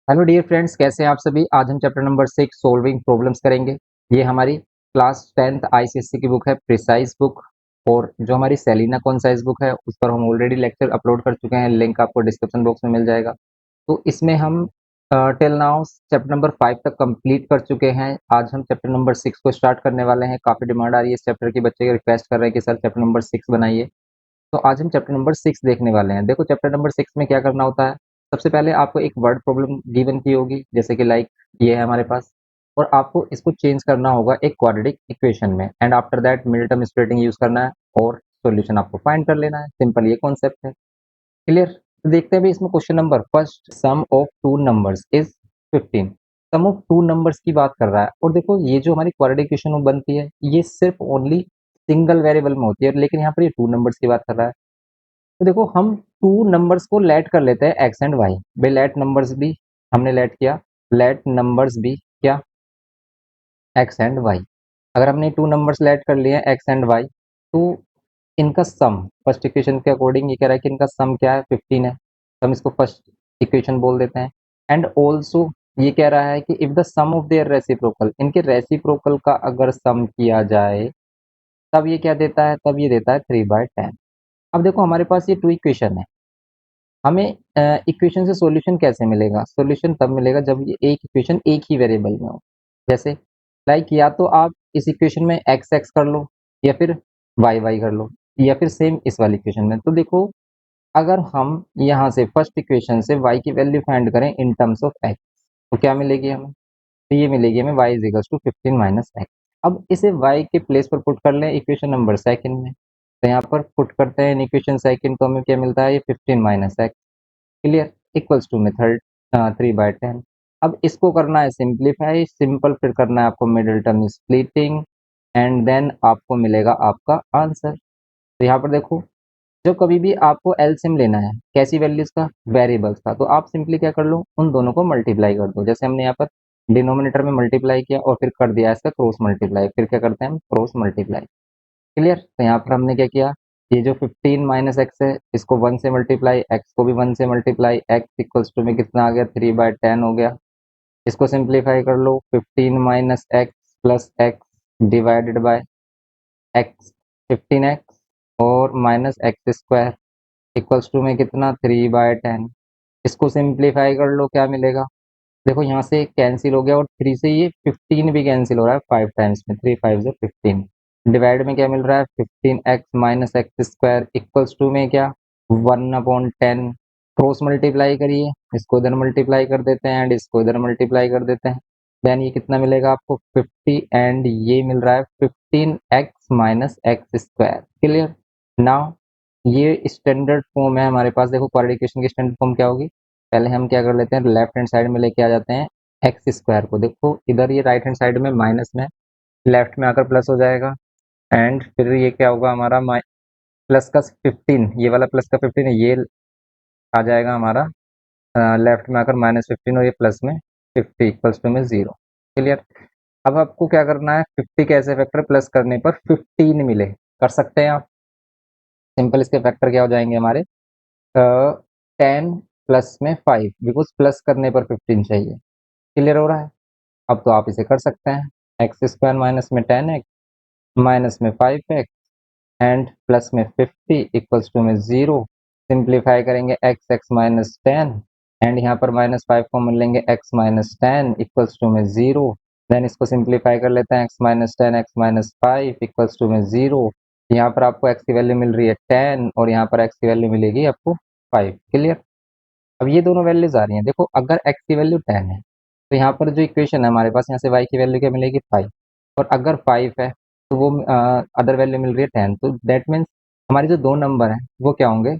Hello dear friends, कैसे हैं आप सभी। आज हम चैप्टर नंबर 6 सॉल्विंग प्रॉब्लम्स करेंगे। ये हमारी क्लास 10th आईसीएससी की बुक है, प्रिसाइज बुक। और जो हमारी सेलिना कॉन्साइज बुक है उस पर हम ऑलरेडी लेक्चर अपलोड कर चुके हैं, लिंक आपको डिस्क्रिप्शन बॉक्स में मिल जाएगा। तो इसमें हम टिल नाउ चैप्टर नंबर 5 तक कंप्लीट कर चुके हैं। आज हम चैप्टर नंबर 6 को स्टार्ट करने वाले हैं। काफ़ी डिमांड आ रही है इस चैप्टर की, बच्चे रिक्वेस्ट कर रहे हैं कि सर चैप्टर नंबर 6 बनाइए। तो आज हम चैप्टर नंबर 6 देखने वाले हैं। देखो, चैप्टर नंबर 6 में क्या करना होता है। सबसे पहले आपको एक वर्ड प्रॉब्लम गिवन की होगी, जैसे कि लाइक ये है हमारे पास, और आपको इसको चेंज करना होगा एक क्वाड्रेटिक इक्वेशन में, and after that middle term splitting use करना है और सॉल्यूशन आपको फाइंड कर लेना है। सिंपल ये कॉन्सेप्ट है। क्लियर। तो देखते हैं भी इसमें question number first, sum of two numbers is 15। Sum of two numbers की बात कर रहा है। और देखो, ये जो हमारी क्वाड्रेटिक इक्वेशन बनती है ये सिर्फ ओनली सिंगल वेरिएबल में होती है, लेकिन यहाँ पर ये टू नंबर्स की बात कर रहा है। तो देखो, हम टू नंबर्स को लेट कर लेते हैं एक्स एंड वाई। भाई लेट नंबर्स भी हमने लेट किया, लेट नंबर्स भी क्या, एक्स एंड वाई। अगर हमने टू नंबर्स लेट कर लिए एक्स एंड वाई, तो इनका सम फर्स्ट इक्वेशन के अकॉर्डिंग ये कह रहा है कि इनका सम क्या है, 15 है। तो हम इसको फर्स्ट इक्वेशन बोल देते हैं। एंड ऑल्सो ये कह रहा है कि if the sum of their reciprocal, इनके रेसिप्रोकल का अगर सम किया जाए तब ये क्या देता है, तब ये देता है 3/10। अब देखो, हमारे पास ये टू इक्वेशन है। हमें इक्वेशन से सॉल्यूशन कैसे मिलेगा। सॉल्यूशन तब मिलेगा जब ये एक इक्वेशन एक ही वेरिएबल में हो। जैसे लाइक या तो आप इस इक्वेशन में एक्स एक्स कर लो, या फिर वाई वाई कर लो, या फिर सेम इस वाली इक्वेशन में। तो देखो, अगर हम यहाँ से फर्स्ट इक्वेशन से y की वैल्यू फाइंड करें इन टर्म्स ऑफ x, तो क्या मिलेगी हमें। तो ये मिलेगी हमें y is equals to 15 minus x. अब इसे y के प्लेस पर पुट कर लें इक्वेशन नंबर सेकंड में। तो यहाँ पर पुट करते हैं इन इक्वेशन सेकंड, तो हमें क्या मिलता है, ये 15 minus x. Clear. Equals to method 3/10। अब इसको करना है सिंप्लीफाई, सिंपल फिर करना है आपको middle term splitting, and then आपको मिलेगा आपका आंसर। तो यहाँ पर देखो, जो कभी भी आपको एलसीएम लेना है कैसी वैल्यूज का, वेरिएबल्स का, तो आप सिंपली क्या कर लो, उन दोनों को मल्टीप्लाई कर दो। जैसे हमने यहाँ पर डिनोमिनेटर में मल्टीप्लाई किया और फिर कर दिया इसका क्रॉस मल्टीप्लाई, फिर क्या करते हैं हम, क्रॉस मल्टीप्लाई। क्लियर। तो यहाँ पर हमने क्या किया, ये जो 15 माइनस एक्स है इसको 1 से मल्टीप्लाई, एक्स को भी 1 से मल्टीप्लाई, एक्स इक्वल्स टू में कितना आ गया, 3/10 हो गया। इसको सिंप्लीफाई कर लो, 15 minus x plus x divided by x, 15x और minus x square equals to में कितना, 3/10। इसको सिंप्लीफाई कर लो, क्या मिलेगा। देखो, यहाँ से कैंसिल हो गया और 3 से ये 15 भी कैंसिल हो रहा है 5 टाइम्स में, 3 5 से 15। डिवाइड में क्या मिल रहा है, 15x minus x square equals to में क्या, 1/10। क्रॉस मल्टीप्लाई करिए, इसको इधर मल्टीप्लाई कर देते हैं एंड इसको इधर मल्टीप्लाई कर देते हैं। देन ये कितना मिलेगा आपको, 50, एंड ये मिल रहा है 15x minus x square. Clear. Now ये स्टैंडर्ड फॉर्म है हमारे पास। देखो, क्वाड्रेटिक इक्वेशन की स्टैंडर्ड फॉर्म क्या होगी। पहले हम क्या कर लेते हैं, लेफ्ट हैंड साइड में लेके आ जाते हैं एक्स स्क्वायर को। देखो, इधर ये राइट हैंड साइड में माइनस में, लेफ्ट में आकर प्लस हो जाएगा। एंड फिर ये क्या होगा हमारा, प्लस का 15, ये वाला प्लस का 15 है, ये आ जाएगा हमारा लेफ्ट में आकर -15, और ये प्लस में 50 इक्वल्स टू में 0। क्लियर। अब आपको क्या करना है, 50 कैसे फैक्टर प्लस करने पर 15 मिले, कर सकते हैं आप। सिंपल इसके फैक्टर क्या हो जाएंगे हमारे, 10 प्लस में 5, बिकॉज प्लस करने पर 15 चाहिए। क्लियर हो रहा है। अब तो आप इसे कर सकते हैं, एक्स स्क्वायर माइनस में 10x माइनस में 5x एंड प्लस में 50 इक्वल्स टू में 0। सिंप्लीफाई करेंगे एक्स एक्स माइनस 10, एंड यहाँ पर -5 कॉमन लेंगे, एक्स माइनस 10 इक्वल्स टू में 0। देन इसको सिंप्लीफाई कर लेते हैं, x minus 10 x minus 5 equals to में 0। यहाँ पर आपको एक्स की वैल्यू मिल रही है 10 और यहाँ पर एक्स की वैल्यू मिलेगी आपको 5। क्लियर। अब ये दोनों वैल्यूज आ रही हैं। देखो, अगर एक्स की वैल्यू 10 है तो यहाँ पर जो इक्वेशन है हमारे पास, यहाँ से वाई की वैल्यू क्या मिलेगी, 5। और अगर 5 है तो वो अदर वैल्यू मिल रही है 10। तो दैट मीन्स हमारे जो दो नंबर हैं वो क्या होंगे,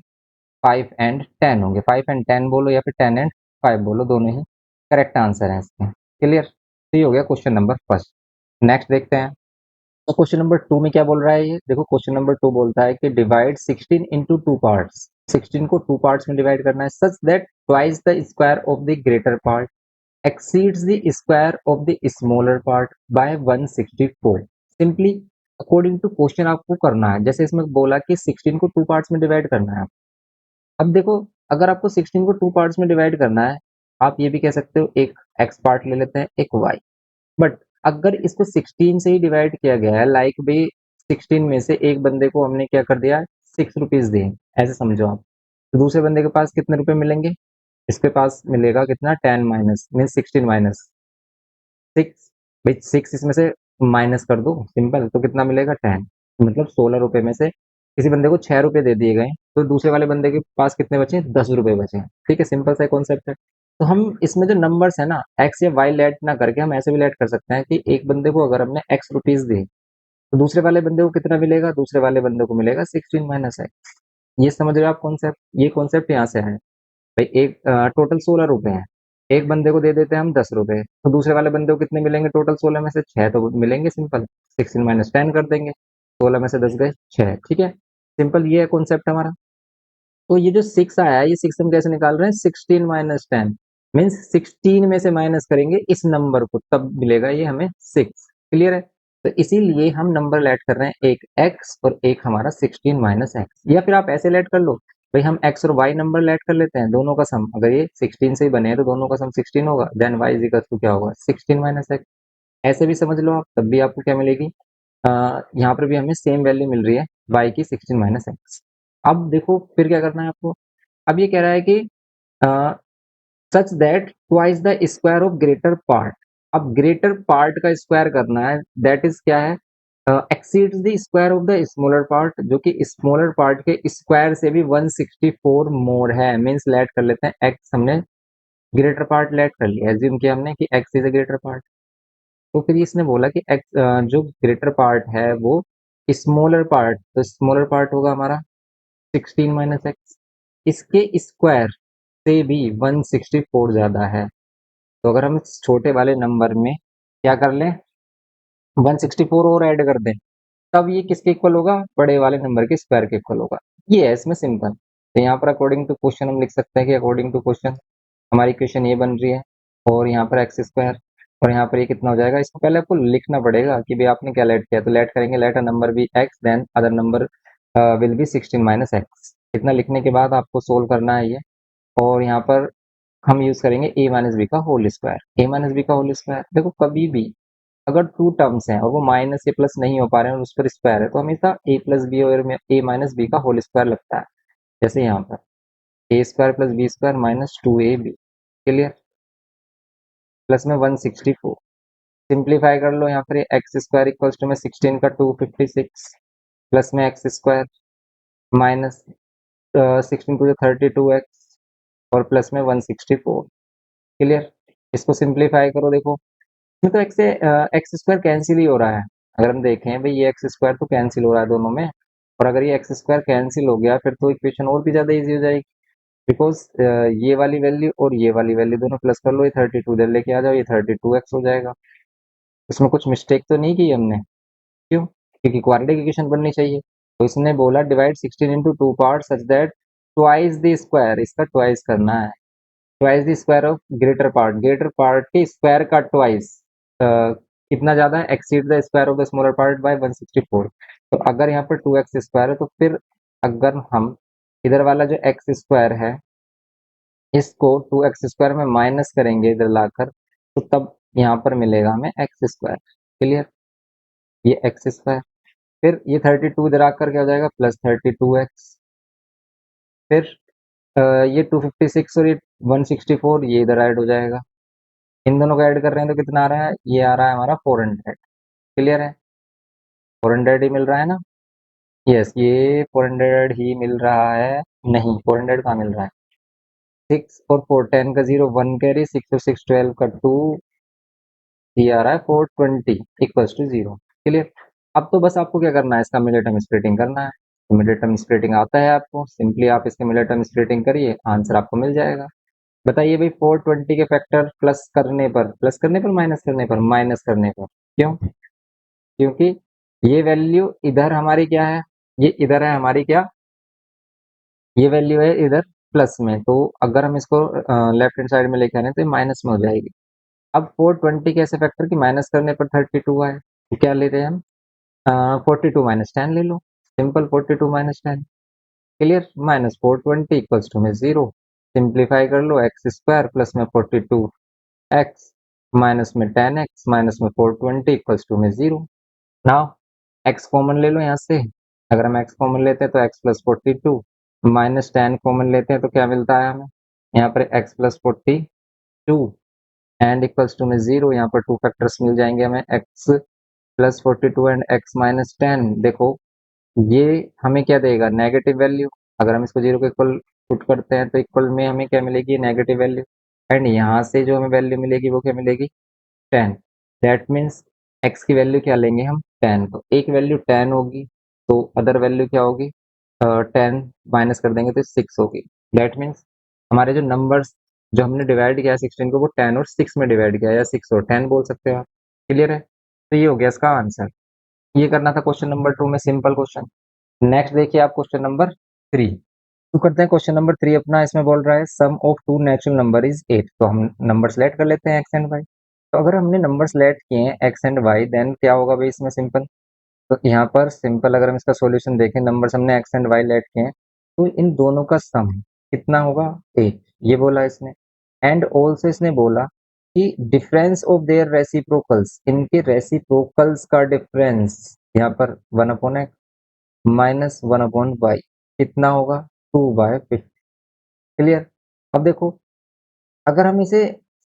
5 एंड 10 होंगे। 5 एंड 10 बोलो या फिर 10 एंड 5 बोलो, दोनों ही करेक्ट आंसर है इसके। क्लियर। तो ये हो गया क्वेश्चन नंबर फर्स्ट। नेक्स्ट देखते हैं। तो क्वेश्चन नंबर 2 में क्या बोल रहा है ये, देखो क्वेश्चन नंबर 2 बोलता है कि डिवाइड 16 इनटू टू पार्ट्स। 16 को टू पार्ट्स में डिवाइड करना है, such that twice the square of the greater part exceeds the square of the smaller part by 164। Simply according to question आपको करना है। जैसे इसमें बोला कि 16 को टू पार्ट्स में डिवाइड करना है। अब देखो, अगर आपको 16 को टू पार्ट्स में डिवाइड करना है, आप ये भी कह सकते हो एक एक्स पार्ट ले लेते हैं, एक वाई। बट अगर इसको 16 से ही डिवाइड किया गया है, लाइक भाई 16 में से एक बंदे को हमने क्या कर दिया, 6 रुपीज दिए, ऐसे समझो आप, तो दूसरे बंदे के पास कितने रुपए मिलेंगे, इसके पास मिलेगा कितना, 10 माइनस मीन 16 माइनस 6। भाई 6 इसमें से माइनस कर दो सिंपल, तो कितना मिलेगा, 10। मतलब 16 रुपए में से किसी बंदे को 6 रुपए दे दिए गए, तो दूसरे वाले बंदे के पास कितने बचे, 10 रुपए बचे हैं। ठीक है, सिंपल सा कॉन्सेप्ट है। तो हम इसमें जो नंबर्स है ना, एक्स या वाई लेट ना करके हम ऐसे भी लेट कर सकते हैं कि एक बंदे को अगर हमने एक्स रुपीज दिए, तो दूसरे वाले बंदे को कितना मिलेगा, दूसरे वाले बंदे को मिलेगा 16 माइनस एक्स। ये समझ रहे हो आप कॉन्सेप्ट, ये कॉन्सेप्ट यहाँ से है। भाई एक टोटल 16 रुपए है, एक बंदे को दे देते हैं हम 10 रुपए, तो दूसरे वाले बंदे को कितने मिलेंगे, टोटल 16 में से 6 तो मिलेंगे सिंपल, 16 - 10 कर देंगे, 16 में से 10 गए 6। ठीक है, सिंपल ये है कॉन्सेप्ट हमारा। तो ये जो 6 आया है, ये 6 हम कैसे निकाल रहे हैं, 16 - 10 मीन्स 16 में से माइनस करेंगे इस नंबर को, तब मिलेगा ये हमें 6। क्लियर है, तो इसीलिए हम नंबर लेट कर रहे हैं, एक x और एक हमारा 16 - x। या फिर आप ऐसे लेट कर लो, भाई हम x और y नंबर लेट कर लेते हैं, दोनों का सम, अगर ये 16 से ही बने हैं तो दोनों का सम 16 होगा, then y is equal to क्या होगा, 16 - x। ऐसे भी समझ लो आप, तब भी आपको क्या मिलेगी, यहाँ पर भी हमें सेम वैल्यू मिल रही है y की, 16 - x। अब देखो फिर क्या करना है आपको, अब ये कह रहा है कि सच that twice the square of greater part. अब ग्रेटर पार्ट का स्क्वायर करना है, दैट इज क्या है, exceeds the square of the smaller part, जो कि स्मॉलर पार्ट के स्क्वायर से भी 164 मोर है। मीन्स लेट कर लेते हैं, एक्स हमने ग्रेटर पार्ट लेट कर लिया, एज्यूम किया हमने कि x is a greater part. तो फिर इसने बोला कि एक्स जो ग्रेटर पार्ट है वो स्मॉलर पार्ट, तो स्मॉलर पार्ट होगा हमारा 16 - x, इसके स्क्वायर से भी 164 ज्यादा है। तो अगर हम इस छोटे वाले नंबर में क्या कर लें, 164 और ऐड कर दें, तब ये किसके इक्वल होगा, बड़े वाले नंबर के स्क्वायर के इक्वल होगा। ये है इसमें सिंपल। तो यहाँ पर अकॉर्डिंग टू क्वेश्चन हम लिख सकते हैं कि अकॉर्डिंग टू क्वेश्चन हमारी इक्वेशन ये बन रही है, और यहाँ पर एक्स स्क्वायर, और यहाँ पर ये कितना हो जाएगा, इसको पहले आपको लिखना पड़ेगा कि भाई आपने क्या लेट किया, तो लेट करेंगे, let a number be x then other number will be 16 - x। इतना लिखने के बाद आपको सोल्व करना है ये, और यहाँ पर हम यूज करेंगे a माइनस बी का whole square. a minus b का होल स्क्वायर, देखो कभी भी अगर टू टर्म्स हैं और वो माइनस या प्लस नहीं हो पा रहे हैं और उस पर स्क्वायर है, तो हमेशा a प्लस बी और a माइनस बी का होल स्क्वायर लगता है। जैसे यहाँ पर a square plus b square minus 2ab, clear, plus में 164। सिंप्लीफाई कर लो, यहाँ पर एक्स स्क्वायर इक्वल्स टू में 16 का 256, प्लस में एक्स स्क्वायर माइनस 16 × 32x, और प्लस में 164। क्लियर, इसको सिंप्लीफाई करो, देखो इसमें तो एक्स से एक्स स्क्वायर कैंसिल ही हो रहा है। अगर हम देखें भाई ये एक्स स्क्वायर तो कैंसिल हो रहा है दोनों में, और अगर ये एक्स स्क्वायर कैंसिल हो गया फिर तो इक्वेशन और भी ज्यादा इजी हो जाएगी, बिकॉज ये वाली वैल्यू और ये वाली वैल्यू दोनों प्लस कर लो, ये 32 इधर लेके आ जाओ, ये 32x हो जाएगा। इसमें कुछ मिस्टेक तो नहीं की हमने, क्यों, क्योंकि क्वाड्रेटिक इक्वेशन बननी चाहिए। तो इसने बोला divide 16 into two part such that twice the square, इसका ट्वाइस करना है, twice the square of greater part के स्क्वायर का ट्वाइस कितना ज्यादा है, exceed the square of the smaller part by 164। तो अगर यहाँ पर 2x स्क्वायर है, तो फिर अगर हम इधर वाला जो एक्स स्क्वायर है इसको 2x स्क्वायर में माइनस करेंगे इधर लाकर, तो तब यहाँ पर मिलेगा हमें एक्स स्क्वायर। क्लियर, ये एक्स स्क्वायर, फिर ये 32 इधर आकर क्या हो जाएगा, प्लस 32x, फिर ये 256 और ये 164 ये इधर ऐड हो जाएगा, इन दोनों को ऐड कर रहे हैं तो कितना आ रहा है, ये आ रहा है हमारा 400। क्लियर है, 400 ही मिल रहा है ना, यस ये 400 ही मिल रहा है, नहीं 400 कहाँ मिल रहा है, 6 और 4 10 का 0 1 कैरी, 6 और 6 12 का 2, ये आ रहा है 420 इक्वल्स टू 0। क्लियर, अब तो बस आपको क्या करना है, इसका मिडिल टर्म स्प्लिटिंग करना है। तो मिडिल टर्म स्प्लिटिंग आता है आपको, सिंपली आप इसके मिडिल टर्म स्प्लिटिंग करिए, आंसर आपको मिल जाएगा। बताइए भाई 420 के फैक्टर प्लस करने पर माइनस करने पर, क्यों, क्योंकि ये वैल्यू इधर हमारी क्या है, ये इधर है हमारी क्या, ये वैल्यू है इधर प्लस में, तो अगर हम इसको लेफ्ट हैंड साइड में लेके आने तो ये माइनस में हो जाएगी। अब 420 के ऐसे फैक्टर की माइनस करने पर 32 आए, तो क्या ले रहे हैं हम, 42 - 10 ले लो, सिंपल 42 - 10। क्लियर, -420 इक्वल्स टू में 0। सिंप्लीफाई कर लो, एक्स स्क्वायर प्लस में 42x माइनस में 10x माइनस में 420 इक्वल्स टू में 0। नाउ x कॉमन ले लो यहाँ से, अगर हम x कॉमन लेते हैं तो x प्लस 42 माइनस 10 कॉमन लेते हैं तो क्या मिलता है हमें यहाँ पर x plus 42 and equals to में 0। यहाँ पर टू फैक्टर्स मिल जाएंगे हमें, x plus 42 and x minus 10। देखो ये हमें क्या देगा, नेगेटिव वैल्यू। अगर हम इसको 0 के इक्वल पुट करते हैं तो इक्वल में हमें क्या मिलेगी, नेगेटिव वैल्यू। एंड यहाँ से जो हमें वैल्यू मिलेगी वो क्या मिलेगी, 10। दैट मीन्स x की वैल्यू क्या लेंगे हम, 10। तो एक वैल्यू 10 होगी तो अदर वैल्यू क्या होगी, 10 माइनस कर देंगे तो 6 होगी। दैट मीन्स हमारे जो नंबर्स जो हमने डिवाइड किया 16 को, वो 10 और 6 में डिवाइड किया, या 6 और 10 बोल सकते हो आप। क्लियर है, तो ये हो गया इसका आंसर। ये करना था क्वेश्चन नंबर 2 में, सिंपल क्वेश्चन। नेक्स्ट देखिए आप क्वेश्चन नंबर 3। तो करते हैं क्वेश्चन नंबर 3 अपना। इसमें बोल रहा है sum of two natural number is 8। तो हम नंबर सेलेक्ट कर लेते हैं एक्स एंड वाई। तो अगर हमने नंबर सेलेक्ट किए हैं एक्स एंड वाई, देन क्या होगा भाई इसमें, सिंपल। तो यहाँ पर सिंपल अगर हम इसका सॉल्यूशन देखें, नंबर्स हमने एक्स एंड वाई लेट किए हैं, तो इन दोनों का सम कितना होगा, 8। ये बोला इसने। एंड ऑल्सो इसने बोला कि डिफरेंस ऑफ देयर रेसिप्रोकल्स, इनके रेसिप्रोकल्स का डिफरेंस यहाँ पर 1/x माइनस 1/y कितना होगा, 2/50। क्लियर। अब देखो, अगर हम इसे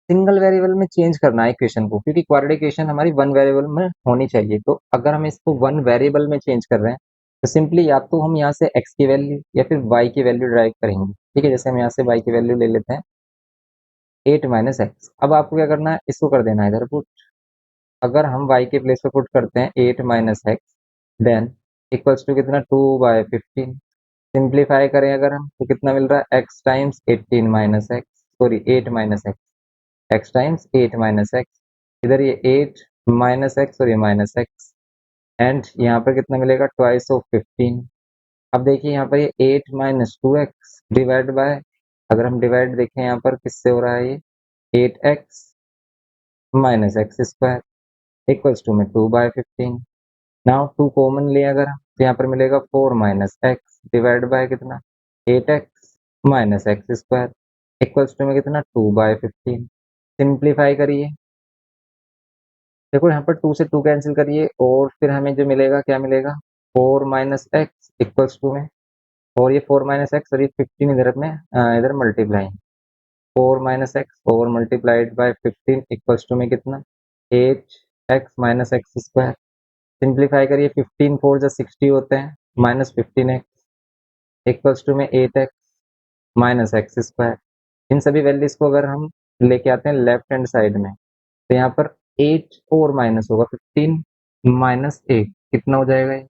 सिंगल वेरिएबल में चेंज करना है इक्वेशन को, क्योंकि क्वाड्रेटिक इक्वेशन हमारी वन वेरिएबल में होनी चाहिए, तो अगर हम इसको वन वेरिएबल में चेंज कर रहे हैं तो सिंपली या तो हम यहाँ से x की वैल्यू या फिर y की वैल्यू ड्राइव करेंगे। ठीक है, जैसे हम यहाँ से y की वैल्यू ले लेते हैं 8 माइनस एक्स। अब आपको क्या करना है, इसको कर देना है इधर पुट। अगर हम y के प्लेस पे पुट करते हैं 8 minus x, then equals to कितना, 2/15। सिंप्लीफाई करें अगर हम तो कितना मिल रहा है, x times 18 minus x, sorry 8 minus x, x times 8 minus x. इधर ये 8 माइनस एक्स और ये माइनस एक्स, एंड यहाँ पर कितना मिलेगा, ट्वाइस ऑफ 15। अब देखिए यहाँ पर ये 8 माइनस 2x डिवाइड बाय, अगर हम डिवाइड देखें यहाँ पर किससे हो रहा है, ये 8x minus x square equals to में 2/15। नाउ 2 कॉमन ले अगर हम, तो यहाँ पर मिलेगा 4 माइनस एक्स डिवाइड बाय कितना, 8x minus x square equals to में कितना, 2/15। सिंप्लीफाई करिए, देखो यहाँ पर 2 से 2 कैंसिल करिए और फिर हमें जो मिलेगा क्या मिलेगा, 4 माइनस एक्स इक्वल्स टू में, और ये 4 माइनस एक्स और ये 15 इधर में इधर multiply, 4 minus x over multiplied by 15 equals to में कितना, 8x minus x square. Simplify करिए, 15 4 जा 60 होते हैं, माइनस 15x इक्वल्स टू में 8x माइनस एक्स स्क्वायर। इन सभी वैल्यूज को अगर हम लेके आते हैं लेफ्ट हैंड साइड में, तो यहाँ पर 8 और माइनस होगा, 15 माइनस 8 कितना हो जाएगा ये,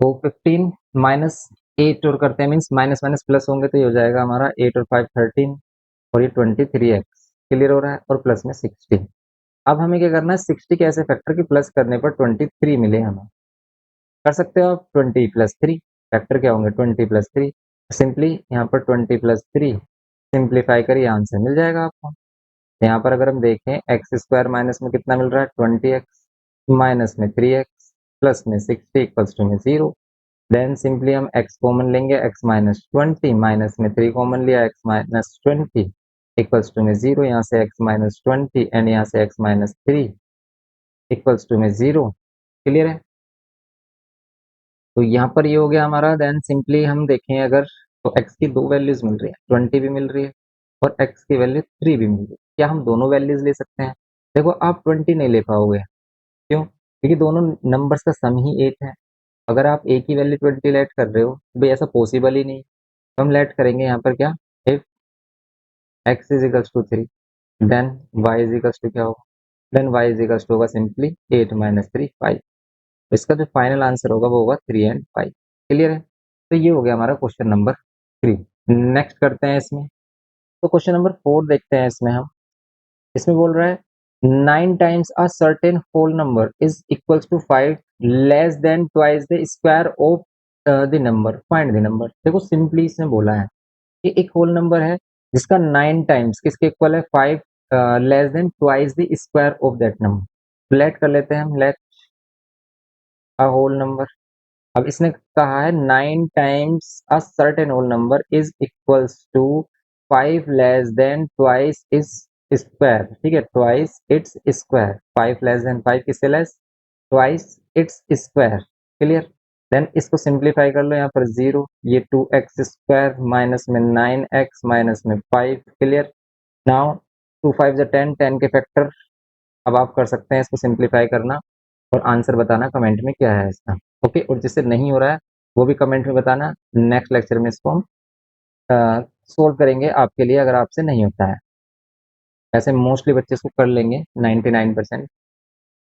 तो 15 माइनस 8 और करते हैं मीन्स माइनस माइनस प्लस होंगे, तो ये हो जाएगा हमारा 8 और 5 13 और ये 23x। क्लियर हो रहा है, और प्लस में 60। अब हमें क्या करना है, 60 के ऐसे फैक्टर की प्लस करने पर 23 मिले हमें। कर सकते हो आप 20 प्लस 3, फैक्टर क्या होंगे 20 प्लस 3, सिंपली यहाँ पर 20 प्लस 3 सिंप्लीफाई करिए, आंसर मिल जाएगा आपको। यहाँ पर अगर हम देखें एक्स स्क्वायर माइनस में कितना मिल रहा है, 20x माइनस में 3x प्लस में 60 इक्वल्स टू में 0। देन सिंपली हम x कॉमन लेंगे, x माइनस 20 माइनस में 3 कॉमन लिया, x माइनस 20 इक्वल्स टू में 0। यहाँ से x माइनस 20 एंड यहाँ से x माइनस 3 इक्वल्स टू में 0। क्लियर है, तो यहाँ पर ये हो गया हमारा। देन सिंपली हम देखें अगर, तो x की दो वैल्यूज मिल रही है, 20 भी मिल रही है और x की वैल्यू 3 भी मिल रही है। क्या हम दोनों वैल्यूज ले सकते हैं, देखो आप 20 नहीं ले पाओगे, क्यों, क्योंकि दोनों नंबर्स का सम ही 8 है। अगर आप एक ही वैल्यू 20 लेट कर रहे हो तो भाई ऐसा पॉसिबल ही नहीं। तो हम लेट करेंगे यहाँ पर क्या, if x is equals to 3 then y is equals to क्या होगा, then y is equals to होगा सिंपली 8 माइनस 3 5। इसका जो फाइनल आंसर होगा वो होगा 3 एंड 5। क्लियर है, तो ये हो गया हमारा क्वेश्चन नंबर 3। नेक्स्ट करते हैं इसमें, तो क्वेश्चन नंबर 4 देखते हैं इसमें हम। इसमें बोल रहा है 9 times a certain whole number is equals to 5 less than twice the square of the number, find the number. देखो सिंपली इसने बोला है कि एक होल नंबर है जिसका 9 टाइम्स किसके इक्वल है, 5 less than twice the square of that number. Let कर लेते हैं हम, लेट अ होल नंबर। अब इसने कहा है 9 times a certain whole number is equals to 5 less than twice its square, ठीक है, twice its square, 5 less than 5 किससे less, twice its square, clear. Then इसको सिंप्लीफाई कर लो, यहाँ पर जीरो, ये 2x स्क्वायर माइनस में 9x माइनस में 5, क्लियर। नाउ 2 5 10, 10 के फैक्टर, अब आप कर सकते हैं इसको सिंप्लीफाई करना और आंसर बताना कमेंट में क्या है इसका, ओके। और जिससे नहीं हो रहा है वो भी कमेंट में बताना, नेक्स्ट लेक्चर में इसको हम सोल्व करेंगे आपके लिए, अगर आपसे नहीं होता है। ऐसे मोस्टली बच्चे इसको कर लेंगे 99%।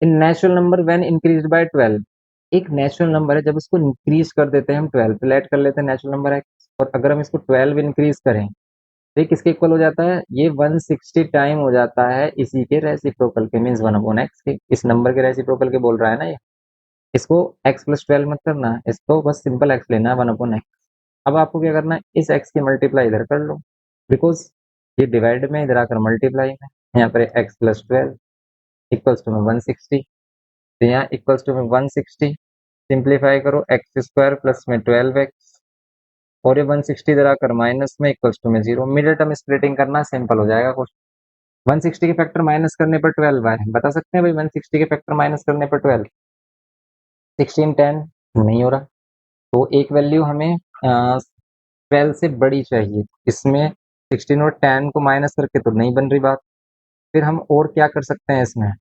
In natural number when increased by 12, एक नेचुरल नंबर है जब इसको इंक्रीज कर देते हैं हम 12 पे ऐड कर लेते हैं नेचुरल नंबर एक्स, और अगर हम इसको 12 इंक्रीज करें तो ये किसके इक्वल हो जाता है, ये 160 टाइम हो जाता है इसी के रेसिप्रोकल के, मीन्स 1/x के, इस नंबर के रेसिप्रोकल के बोल रहा है ना ये। इसको x प्लस 12 मत करना, इसको बस सिंपल x लेना है 1/x। अब आपको क्या करना है, इस x की मल्टीप्लाई इधर कर लो, बिकॉज ये डिवाइड में, इधर आकर मल्टीप्लाई में, यहाँ पर x प्लस 12 इक्वल्स टू में 160, तो यहाँ इक्वल्स टू में 160, सिंप्लीफाई करो, एक्स स्क्वायर प्लस में 12x, और ये 160 इधर आकर माइनस में इक्वल्स टू में 0, मिडिल टर्म स्प्लिटिंग करना, सिंपल हो जाएगा क्वेश्चन। 160 के फैक्टर माइनस करने पर 12 आए, बता सकते हैं भाई 160 के फैक्टर माइनस करने पर 12, 16 10, नहीं हो रहा, तो एक वैल्यू हमें 12 से बड़ी चाहिए, इसमें 16 और 10 को माइनस करके तो नहीं बन रही बात। फिर हम और क्या कर सकते हैं इसमें,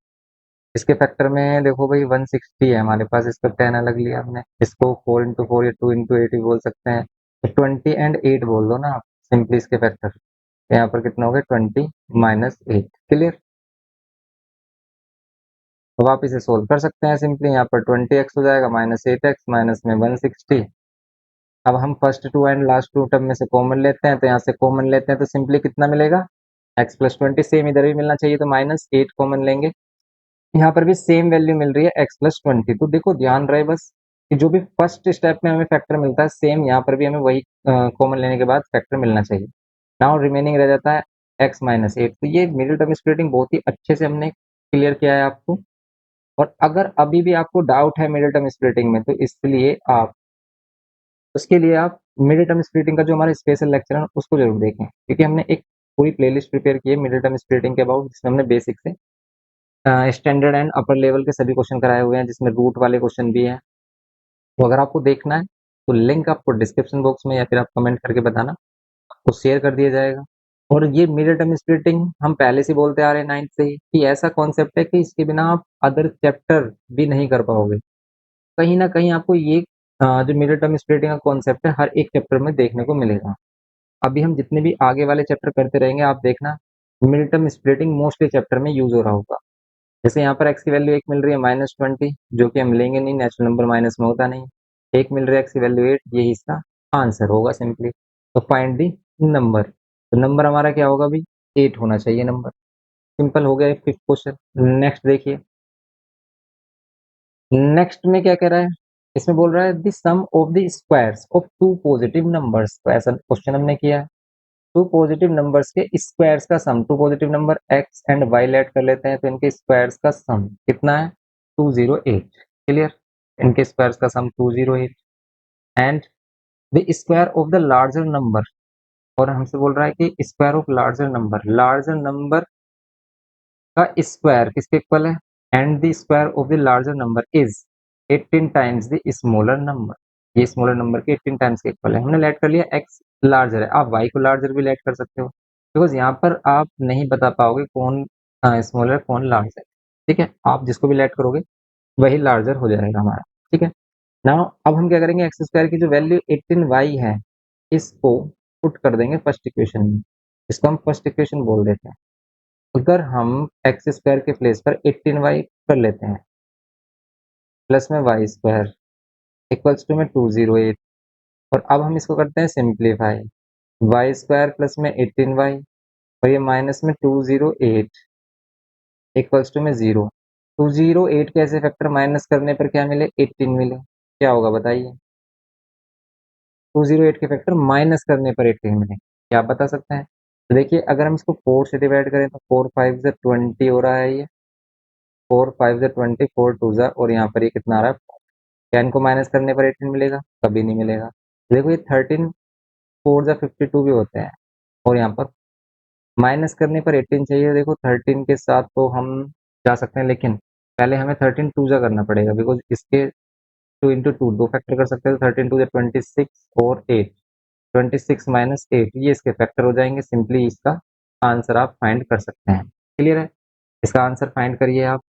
इसके फैक्टर में देखो भाई 160 है हमारे पास, इसका 10 अलग लिया हमने, इसको 4 into 4 या 2 into 8 भी बोल सकते हैं, तो 20 and 8 बोल दो ना आप, सिंपली इसके फैक्टर, यहाँ पर कितना हो गया 20 माइनस 8, क्लियर। अब आप इसे सोल्व कर सकते हैं सिंपली, यहाँ पर 20x हो जाएगा माइनस 8x माइनस में 160। अब हम first two and last two term में से कॉमन लेते हैं, तो यहाँ से कॉमन लेते हैं तो सिंपली कितना मिलेगा, x प्लस 20, सेम इधर भी मिलना चाहिए, तो माइनस 8 कॉमन लेंगे, यहाँ पर भी सेम वैल्यू मिल रही है x प्लस 20। तो देखो ध्यान रहे बस कि जो भी फर्स्ट स्टेप में हमें फैक्टर मिलता है, सेम यहाँ पर भी हमें वही कॉमन लेने के बाद फैक्टर मिलना चाहिए। नाउ रिमेनिंग रह जाता है x माइनस 8, तो ये मिडिल टर्म स्प्लिटिंग बहुत ही अच्छे से हमने क्लियर किया है आपको। और अगर अभी भी आपको डाउट है मिडिल टर्म स्प्लिटिंग में, तो इसलिए आप, उसके लिए आप मिडिल टर्म स्प्लिटिंग का जो हमारा स्पेशल लेक्चर है उसको जरूर देखें, क्योंकि हमने एक पूरी प्लेलिस्ट प्रिपेयर की है मिडिल टर्म स्प्लिटिंग के अबाउट, जिसमें हमने बेसिक से स्टैंडर्ड एंड अपर लेवल के सभी क्वेश्चन कराए हुए हैं, जिसमें रूट वाले क्वेश्चन भी हैं। तो अगर आपको देखना है तो लिंक आपको डिस्क्रिप्शन बॉक्स में या फिर आप कमेंट करके बताना, आपको शेयर कर दिया जाएगा। और ये मिडिल टर्म स्प्लिटिंग हम पहले से बोलते आ रहे हैं 9th से ही, कि ऐसा कॉन्सेप्ट है कि इसके बिना आप अदर चैप्टर भी नहीं कर पाओगे। कहीं ना कहीं आपको ये जो मिडिल टर्म स्प्लिटिंग का कॉन्सेप्ट है हर एक चैप्टर में देखने को मिलेगा। अभी हम जितने भी आगे वाले चैप्टर करते रहेंगे, आप देखना middle term splitting mostly chapter में यूज हो रहा होगा। जैसे यहाँ पर x की वैल्यू 1 मिल रही है -20, जो कि हम लेंगे नहीं, नेचुरल नंबर माइनस में होता नहीं। 1 मिल रहा है x की वैल्यू 8, यही इसका आंसर होगा सिंपली। तो फाइंड दी नंबर, तो नंबर हमारा क्या होगा भाई, 8 होना चाहिए नंबर, सिंपल हो गया फिफ्थ क्वेश्चन। नेक्स्ट देखिए, नेक्स्ट में क्या कह रहा है, इसमें बोल रहा है the sum of the squares of two positive numbers, तो ऐसा क्वेश्चन हमने किया है, टू पॉजिटिव नंबर्स के स्क्वायर्स का sum, two positive number x and y let कर लेते हैं, तो इनके स्क्वायर्स का सम कितना है 208, क्लियर। इनके स्क्वायर्स का सम 208, and the square of the larger number, और हमसे बोल रहा है कि square of larger number, larger number का स्क्वायर किसके इक्वल है, and the square of the larger number is 18 times the smaller number, ये स्मॉलर नंबर के 18 टाइम्स के इक्वल है। हमने लेट कर लिया x लार्जर है, आप y को लार्जर भी लेट कर सकते हो, बिकॉज यहाँ पर आप नहीं बता पाओगे कौन स्मॉलर कौन लार्जर, ठीक है, आप जिसको भी लेट करोगे वही लार्जर हो जाएगा हमारा, ठीक है। नाउ अब हम क्या करेंगे, एक्स स्क्वायर की जो वैल्यू 18y है, इसको पुट कर देंगे फर्स्ट इक्वेशन में, इसको हम फर्स्ट इक्वेशन बोल देते हैं। अगर हम एक्स स्क्वायर के प्लेस पर 18y कर लेते हैं, प्लस में वाई स्क्वायर इक्वल्स टू में 208, और अब हम इसको करते हैं सिंप्लीफाई, वाई स्क्वायर प्लस में 18y, और ये माइनस में 208 इक्वल्स टू में 0। 208 के ऐसे फैक्टर माइनस करने पर क्या मिले, 18 मिले, क्या होगा बताइए, 208 के फैक्टर माइनस करने पर 18 मिले, क्या आप बता सकते हैं। तो देखिए अगर हम इसको 4 से डिवाइड करें तो 4 5 से 20 हो रहा है, ये 4 5 से 20, 4 2 जा, और यहाँ पर ये कितना आ रहा है, 10 को माइनस करने पर 18 मिलेगा? कभी नहीं मिलेगा। देखो ये 13 4 जा 52 भी होते हैं और यहाँ पर माइनस करने पर 18 चाहिए। देखो 13 के साथ तो हम जा सकते हैं, लेकिन पहले हमें 13 टू जा करना पड़ेगा, बिकॉज इसके 2 इंटू टू दो फैक्टर कर सकते हैं। 13 टू 26 और 8, 26 माइनस 8 ये इसके फैक्टर हो जाएंगे। सिंपली इसका आंसर आप फाइंड कर सकते हैं। क्लियर है? इसका आंसर फाइंड करिए आप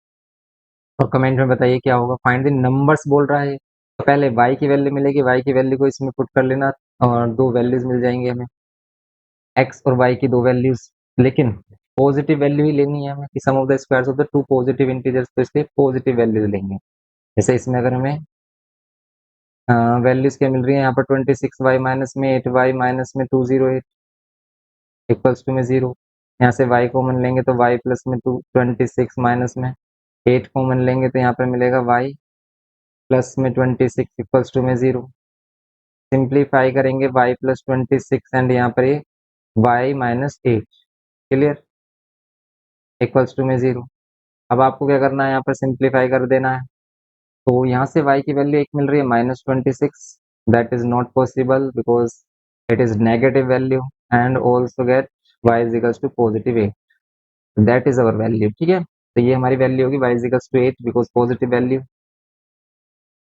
और कमेंट में बताइए क्या होगा। फाइंड द नंबर्स बोल रहा है, तो पहले y की वैल्यू मिलेगी, y की वैल्यू को इसमें पुट कर लेना और दो वैल्यूज मिल जाएंगे हमें, x और y की दो वैल्यूज, लेकिन पॉजिटिव वैल्यू ही लेनी है हमें कि sum of the squares of the two positive integers, तो इसलिए पॉजिटिव वैल्यूज लेंगे। जैसे इसमें अगर हमें वैल्यूज क्या मिल रही है यहाँ पर 26y माइनस में 8y माइनस में 208 इक्वल्स टू में 0। यहाँ से y कॉमन लेंगे तो y प्लस में 26 माइनस में 8 कॉमन लेंगे तो यहाँ पर मिलेगा y प्लस में 26 इक्वल्स टू में 0। सिंप्लीफाई करेंगे y प्लस 26 एंड यहाँ पर ये y minus 8 clear equals to में 0। अब आपको क्या करना है, यहाँ पर सिंप्लीफाई कर देना है। तो यहाँ से y की वैल्यू एक मिल रही है -26, that is not possible because it is negative value, and also get y is equals to positive 8, that is our value. ठीक है, तो ये हमारी वैल्यू होगी y is equals to 8 because positive value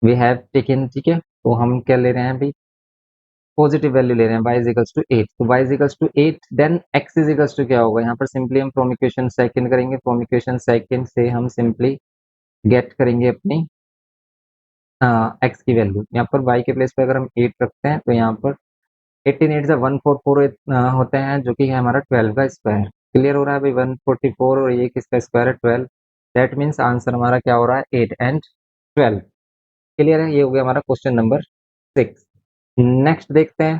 we have taken. ठीक है, तो हम क्या ले रहे हैं अभी, पॉजिटिव वैल्यू ले रहे हैं, y इज इक्वल्स टू 8, तो y is equals to 8 then x is equals to क्या होगा, यहाँ पर सिंपली हम फ्रॉम इक्वेशन सेकंड करेंगे। फ्रॉम इक्वेशन सेकंड से हम सिंपली गेट करेंगे अपनी x की वैल्यू। यहाँ पर y के प्लेस पे अगर हम 8 रखते हैं तो यहाँ पर 18 8 से 144 होते हैं, जो कि है हमारा 12 का स्क्वायर। क्लियर हो रहा है भाई, 144 और ये किसका स्क्वायर है, 12। दैट मीन्स आंसर हमारा क्या हो रहा है, 8 एंड 12। क्लियर है, ये हो गया हमारा क्वेश्चन नंबर 6। नेक्स्ट देखते हैं,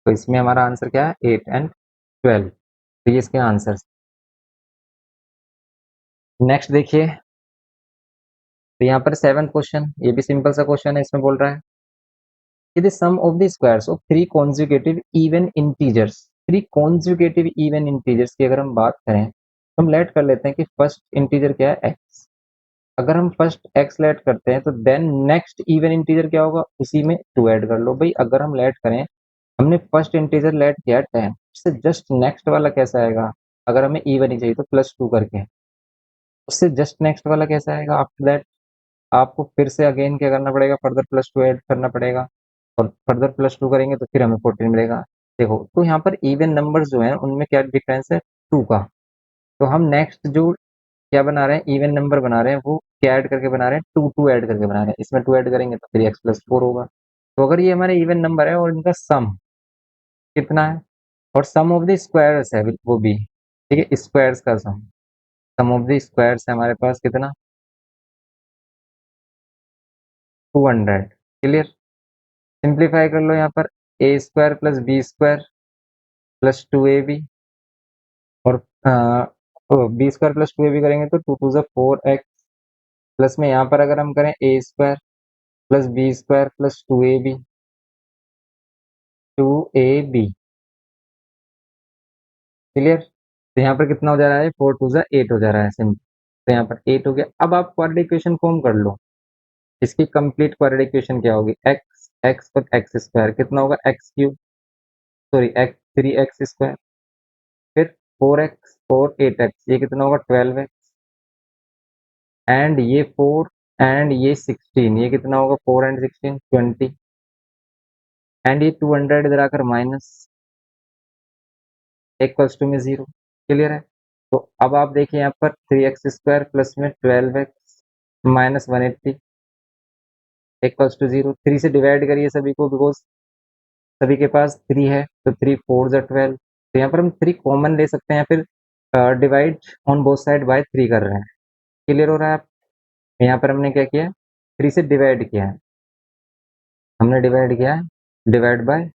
तो इसमें हमारा आंसर क्या है, 8 एंड 12, तो ये इसके आंसर। नेक्स्ट देखिए, तो यहाँ पर 7th क्वेश्चन, ये भी सिंपल सा क्वेश्चन है। इसमें बोल रहा है the sum of the squares of three consecutive even integers, three consecutive even integers की अगर हम बात करें तो हम लेट कर लेते हैं कि फर्स्ट इंटीजर क्या है, x। अगर हम फर्स्ट x लेट करते हैं तो देन नेक्स्ट इवन इंटीजर क्या होगा, उसी में 2 ऐड कर लो भाई। अगर हम लेट करें, हमने फर्स्ट इंटीजर लेट किया 10, उससे जस्ट नेक्स्ट वाला कैसा आएगा, अगर हमें इवन ही चाहिए तो +2 करके, उससे जस्ट नेक्स्ट वाला कैसा आएगा, आफ्टर दैट आपको फिर से अगेन क्या करना पड़ेगा, फर्दर +2 ऐड करना पड़ेगा और फर्दर +2 करेंगे तो फिर हमें 14 मिलेगा। देखो तो यहाँ पर इवन नंबर्स जो हैं उनमें क्या डिफरेंस है, 2 का। तो हम नेक्स्ट जो क्या बना रहे हैं, इवन नंबर बना रहे हैं, वो क्या ऐड करके बना रहे हैं, 2 2 ऐड करके बना रहे हैं। इसमें 2 ऐड करेंगे तो फिर x+4 होगा। तो अगर ये हमारे इवन नंबर है और इनका सम कितना है, और सम ऑफ द स्क्वायर्स है वो भी, ठीक है, स्क्वायर्स का सम ऑफ द स्क्वायर्स है हमारे पास कितना, 200। क्लियर, सिंप्लीफाई कर लो यहाँ पर, a square plus b square plus 2ab, और बी स्क्वायर प्लस 2ab करेंगे तो 2 2 ज़ा 4x, प्लस में यहाँ पर अगर हम करें a square plus b square plus 2ab। Clear, तो यहाँ पर कितना हो जा रहा है, 4 2 ज़ा 8 हो जा रहा है सिंपल। तो यहाँ पर 8 हो गया। अब आप क्वाड्रेटिक इक्वेशन फॉर्म कर लो। इसकी कंप्लीट क्वाड्रेटिक इक्वेशन क्या होगी, x और x स्क्वायर कितना होगा, x cube, sorry x 3x square, फिर 4x और 8x, ये कितना होगा, 12x, एंड ये 4 एंड ये 16, ये कितना होगा, 4 एंड 16 20, एंड ये 200 इधर आकर माइनस, इक्वल्स टू में 0। क्लियर है, तो अब आप देखिए यहाँ पर 3x स्क्वायर प्लस में 12x माइनस 180 इक्वल्स टू 0। 3 से डिवाइड करिए सभी को, बिकॉज सभी के पास 3 है, तो 3 4 ज़ा 12, तो यहाँ पर हम 3 कॉमन ले सकते हैं, फिर divide on both side by 3 कर रहे हैं। क्लियर हो रहा है, यहाँ पर हमने क्या किया, 3 से डिवाइड किया है, हमने डिवाइड किया है, divide by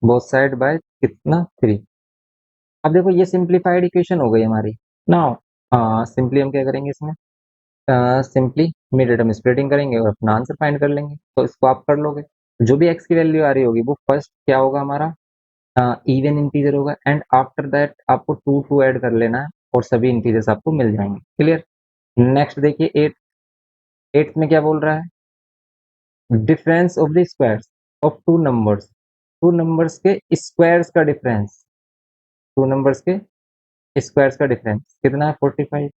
both side by कितना, 3। अब देखो ये सिंप्लीफाइड इक्वेशन हो गई हमारी। नाउ सिंपली हम क्या करेंगे इसमें, सिंपली मिड टर्म स्प्लिटिंग करेंगे और अपना आंसर फाइंड कर लेंगे। तो इसको आप कर लोगे, जो भी x की वैल्यू आ रही होगी वो फर्स्ट क्या होगा हमारा, इवन इंटीजर होगा, एंड आफ्टर दैट आपको 2 2 ऐड कर लेना है और सभी इंटीजर्स आपको मिल जाएंगे। क्लियर, नेक्स्ट देखिए 8 में क्या बोल रहा है, difference of the squares of two numbers के स्क्वायर्स का डिफरेंस, टू नंबर्स के स्क्वायर्स का डिफरेंस कितना है 45।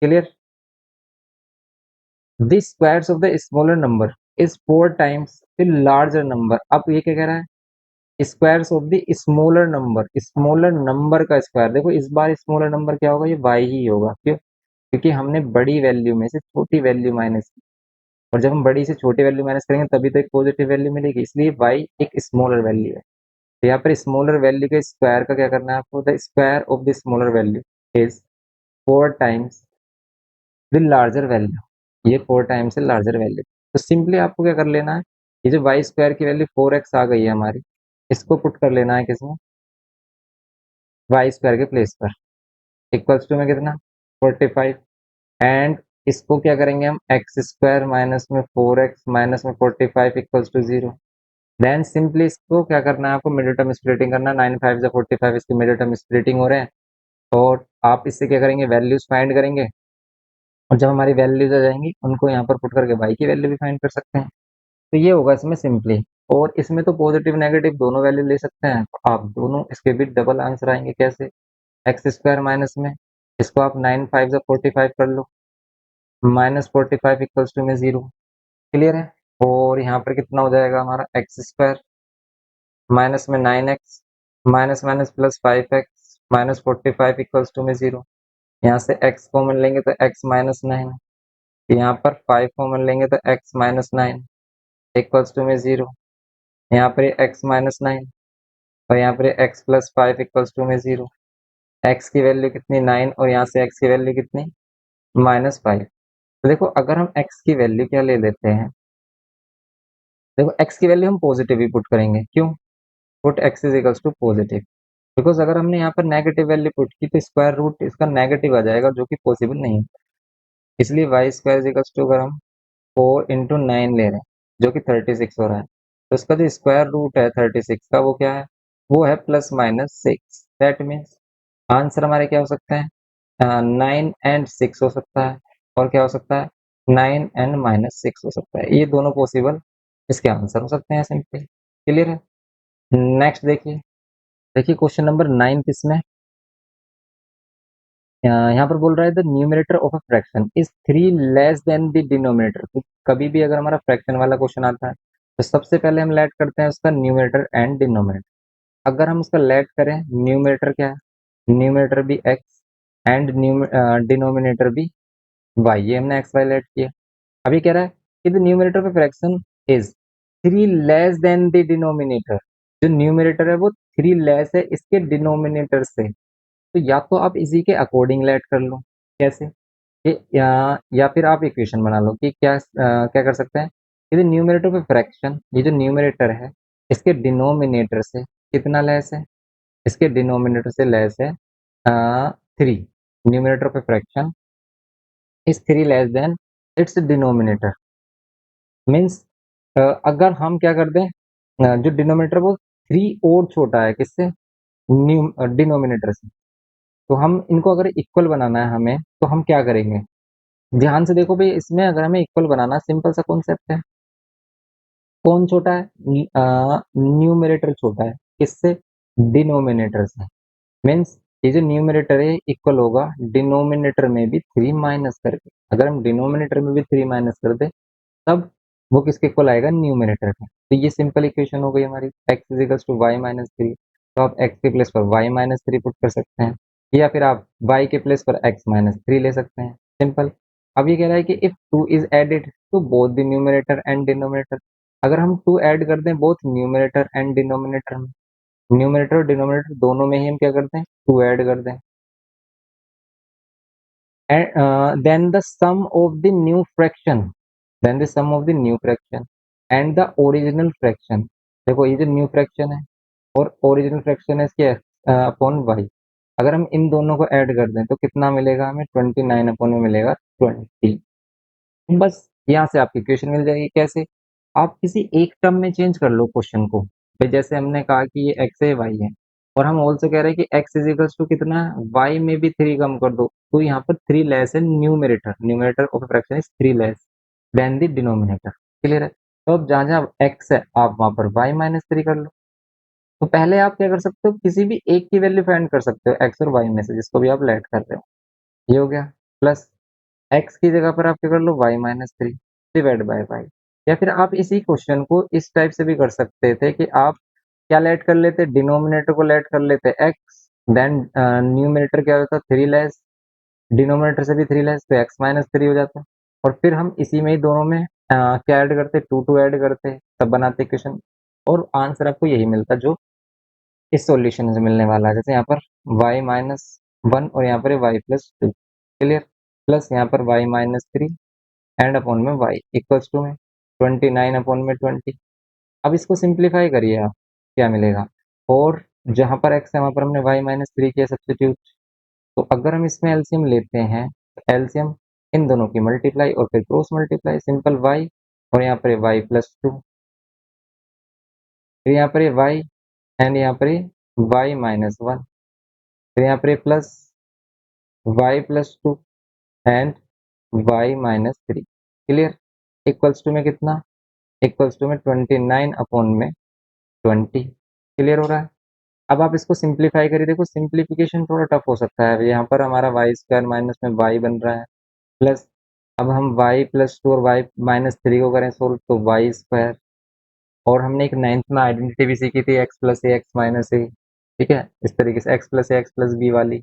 Clear. The squares of the smaller number is 4 times the larger number. अब ये क्या कह रहा है, squares of the smaller number का स्क्वायर। देखो इस बार स्मॉलर नंबर क्या होगा, ये वाई ही होगा। क्यों? क्योंकि हमने बड़ी वैल्यू में से छोटी वैल्यू माइनस की, और जब हम बड़ी से छोटी वैल्यू माइनस करेंगे तभी तो एक पॉजिटिव वैल्यू मिलेगी, इसलिए वाई एक स्मॉलर वैल्यू है। तो यहाँ पर स्मॉलर वैल्यू के स्क्वायर का क्या करना है आपको, the square of the smaller value is 4 times the larger value. ये 4 टाइम्स है लार्जर वैल्यू। तो सिंपली आपको क्या कर लेना है, ये जो वाई स्क्वायर की वैल्यू 4x आ गई है हमारी, इसको पुट कर लेना है किसमें, वाई स्क्वायर के प्लेस पर। इक्वल्स टू में कितना 45, एंड इसको क्या करेंगे हम, एक्स स्क्वायर माइनस में 4x माइनस में 45 इक्वल्स टू 0। देन सिंपली इसको क्या करना है आपको, मिडिल टर्म स्प्लिटिंग करना है। 9 5 45, इसकी मिडिल टर्म स्प्लिटिंग हो रहे हैं, और आप इससे क्या करेंगे, वैल्यूज फाइंड करेंगे, और जब हमारी वैल्यूज आ जाएंगी उनको यहाँ पर पुट करके वाई की वैल्यू भी फाइंड कर सकते हैं। तो ये होगा इसमें सिंपली। और इसमें तो पॉजिटिव नेगेटिव दोनों वैल्यू ले सकते हैं, तो आप दोनों इसके भी डबल आंसर आएंगे। कैसे, एक्स स्क्वायर माइनस में इसको आप 9 5 45 कर लो, माइनस 45 इक्वल्स टू में 0। क्लियर है। और यहाँ पर कितना हो जाएगा हमारा, एक्स स्क्वायर माइनस में 9x minus minus plus 5x minus 45 equals to में 0। यहाँ से x कॉमन लेंगे तो x माइनस 9, यहाँ पर 5 कॉमन लेंगे तो x माइनस 9 इक्वल्स टू में 0। यहाँ पर ये x माइनस 9 और यहाँ पर x प्लस 5 इक्वल्स टू में 0। x की वैल्यू कितनी 9, और यहाँ से x की वैल्यू कितनी माइनस 5। तो देखो अगर हम x की वैल्यू क्या ले लेते हैं, देखो x की वैल्यू हम पॉजिटिव ही पुट करेंगे। क्यों, put x is equals to positive, because अगर हमने यहाँ पर नेगेटिव वैल्यू पुट की तो स्क्वायर रूट इसका नेगेटिव आ जाएगा, जो कि पॉसिबल नहीं है। इसलिए y square is equals to, अगर हम 4 × 9 ले रहे हैं जो कि 36 हो रहा है, तो इसका जो स्क्वायर रूट है 36 का वो क्या है, वो है +−6। दैट मीन्स आंसर हमारे क्या हो सकते हैं, 9 और 6 हो सकता है, और क्या हो सकता है 9 और -6 हो सकता है। ये दोनों पॉसिबल इसके आंसर हो सकते हैं सिंपली। क्लियर है। नेक्स्ट देखिए, देखिए क्वेश्चन नंबर 9 इसमें यहाँ पर बोल रहा है the numerator of a fraction is 3 less than the denominator. तो कभी भी अगर हमारा फ्रैक्शन वाला क्वेश्चन आता है तो सबसे पहले हम लेट करते हैं उसका न्यूमरेटर एंड डिनोमिनेटर। अगर हम उसका लेट करें, न्यूमरेटर क्या है, न्यूमरेटर भी एक्स एंड डिनोमिनेटर भी वाई, ये हमने एक्स वाई लेट किया। अभी कह रहा है कि the numerator of fraction is 3 less than the denominator. जो न्यूमरेटर है वो 3 लेस है इसके डिनोमिनेटर से। तो या तो आप इसी के अकॉर्डिंग लेट कर लो, कैसे, कि या फिर आप इक्वेशन बना लो कि क्या कर सकते हैं, यदि न्यूमरेटर पे फ्रैक्शन, ये जो न्यूमरेटर है इसके डिनोमिनेटर से कितना लेस है, इसके डिनोमिनेटर से लेस है 3। न्यूमरेटर पे fraction is 3 less than it's denominator. Means अगर हम क्या कर दें, जो डिनोमिनेटर वो 3 और छोटा है किससे, न्यू डिनोमिनेटर से, तो हम इनको अगर इक्वल बनाना है हमें, तो हम क्या करेंगे, ध्यान से देखो भाई, इसमें अगर हमें इक्वल बनाना, सिंपल सा कॉन्सेप्ट है। कौन छोटा है, न्यूमरेटर छोटा है किससे, डिनोमिनेटर से। मीन्स ये जो न्यूमरेटर है इक्वल होगा डिनोमिनेटर में भी 3 माइनस करके। अगर हम डिनोमिनेटर में भी 3 माइनस कर दे तब वो किसके इक्वल आएगा, न्यूमरेटर का। तो ये सिंपल इक्वेशन हो गई हमारी, x is equals to y minus 3। तो आप x के प्लेस पर y-3 पुट कर सकते हैं, या फिर आप y के प्लेस पर x-3 ले सकते हैं। सिंपल। अब ये कह रहा है कि if 2 is added to both the numerator and denominator. अगर हम 2 ऐड कर दें बोथ न्यूमरेटर एंड डिनोमिनेटर में, न्यूमरेटर और डिनोमिनेटर दोनों में ही हम क्या करते हैं, 2 ऐड कर दें, and then the sum of the new fraction, then the sum of the new fraction and the original fraction। देखो ये जो न्यू फ्रैक्शन है और ओरिजिनल फ्रैक्शन है इसके अपॉन वाई, अगर हम इन दोनों को ऐड कर दें तो कितना मिलेगा हमें, 29 अपॉन में मिलेगा 20। बस यहाँ से आपकी इक्वेशन मिल जाएगी। कैसे, आप किसी एक टर्म में चेंज कर लो क्वेश्चन को। भाई जैसे हमने कहा कि ये एक्स है वाई है, और हम ऑल्सो कह रहे हैं कि एक्स इज इक्वल्स टू कितना है, वाई में भी 3 कम कर दो, तो यहाँ पर 3 लेस है numerator, numerator of fraction is 3 less than the denominator. Clear है? तो अब जहाँ जहाँ एक्स है आप वहां पर वाई माइनस थ्री कर लो। तो पहले आप क्या कर सकते हो, किसी भी एक की वैल्यू फाइंड कर सकते हो एक्स और वाई में से, जिसको भी आप लेट कर रहे हो। ये हो गया। प्लस एक्स की जगह पर आप क्या कर लो, y minus three divide by y. या फिर आप इसी क्वेश्चन को इस टाइप से भी कर सकते थे कि आप क्या लेट कर लेते, डिनोमिनेटर को लेट कर लेते एक्स, देन न्यूमिनेटर क्या होता, थ्री लेस, डिनोमिनेटर से भी थ्री लेस तो एक्स माइनस थ्री हो जाता। और फिर हम इसी में ही दोनों में क्या ऐड करते, टू टू ऐड करते, तब बनाते इक्वेशन, और आंसर आपको यही मिलता जो इस सॉल्यूशन से मिलने वाला है। जैसे यहाँ पर y माइनस वन और यहाँ पर y plus to, clear. Plus यहाँ पर y minus three and upon में y इक्वल्स टू में 29 अपॉन में 20। अब इसको सिंप्लीफाई करिए आप, क्या मिलेगा, और जहाँ पर x है वहाँ पर हमने y माइनस थ्री किया सब्स्टिट्यूट। तो अगर हम इसमें एलसीएम लेते हैं तो एलसीएम इन दोनों की मल्टीप्लाई और फिर क्रॉस मल्टीप्लाई, सिंपल y और यहाँ पर y प्लस टू, फिर यहाँ पर y एंड यहाँ पर y माइनस वन, फिर यहाँ पर plus y plus two and y minus three, clear. Equals to में कितना, इक्वल्स टू में 29 अपॉन में 20, क्लियर हो रहा है। अब आप इसको सिंप्लीफाई करिए, देखो सिंप्लीफिकेशन थोड़ा टफ हो सकता है। यहाँ पर हमारा वाई स्क्वायर माइनस में वाई बन रहा है, प्लस अब हम वाई प्लस टू और वाई माइनस थ्री को करें सोल्व तो वाई स्क्वायर, और हमने एक नाइन्थ में आइडेंटिटी भी सीखी थी एक्स प्लस ए एक्स माइनस ए, ठीक है, इस तरीके से एक्स प्लस ए एक्स प्लस बी वाली,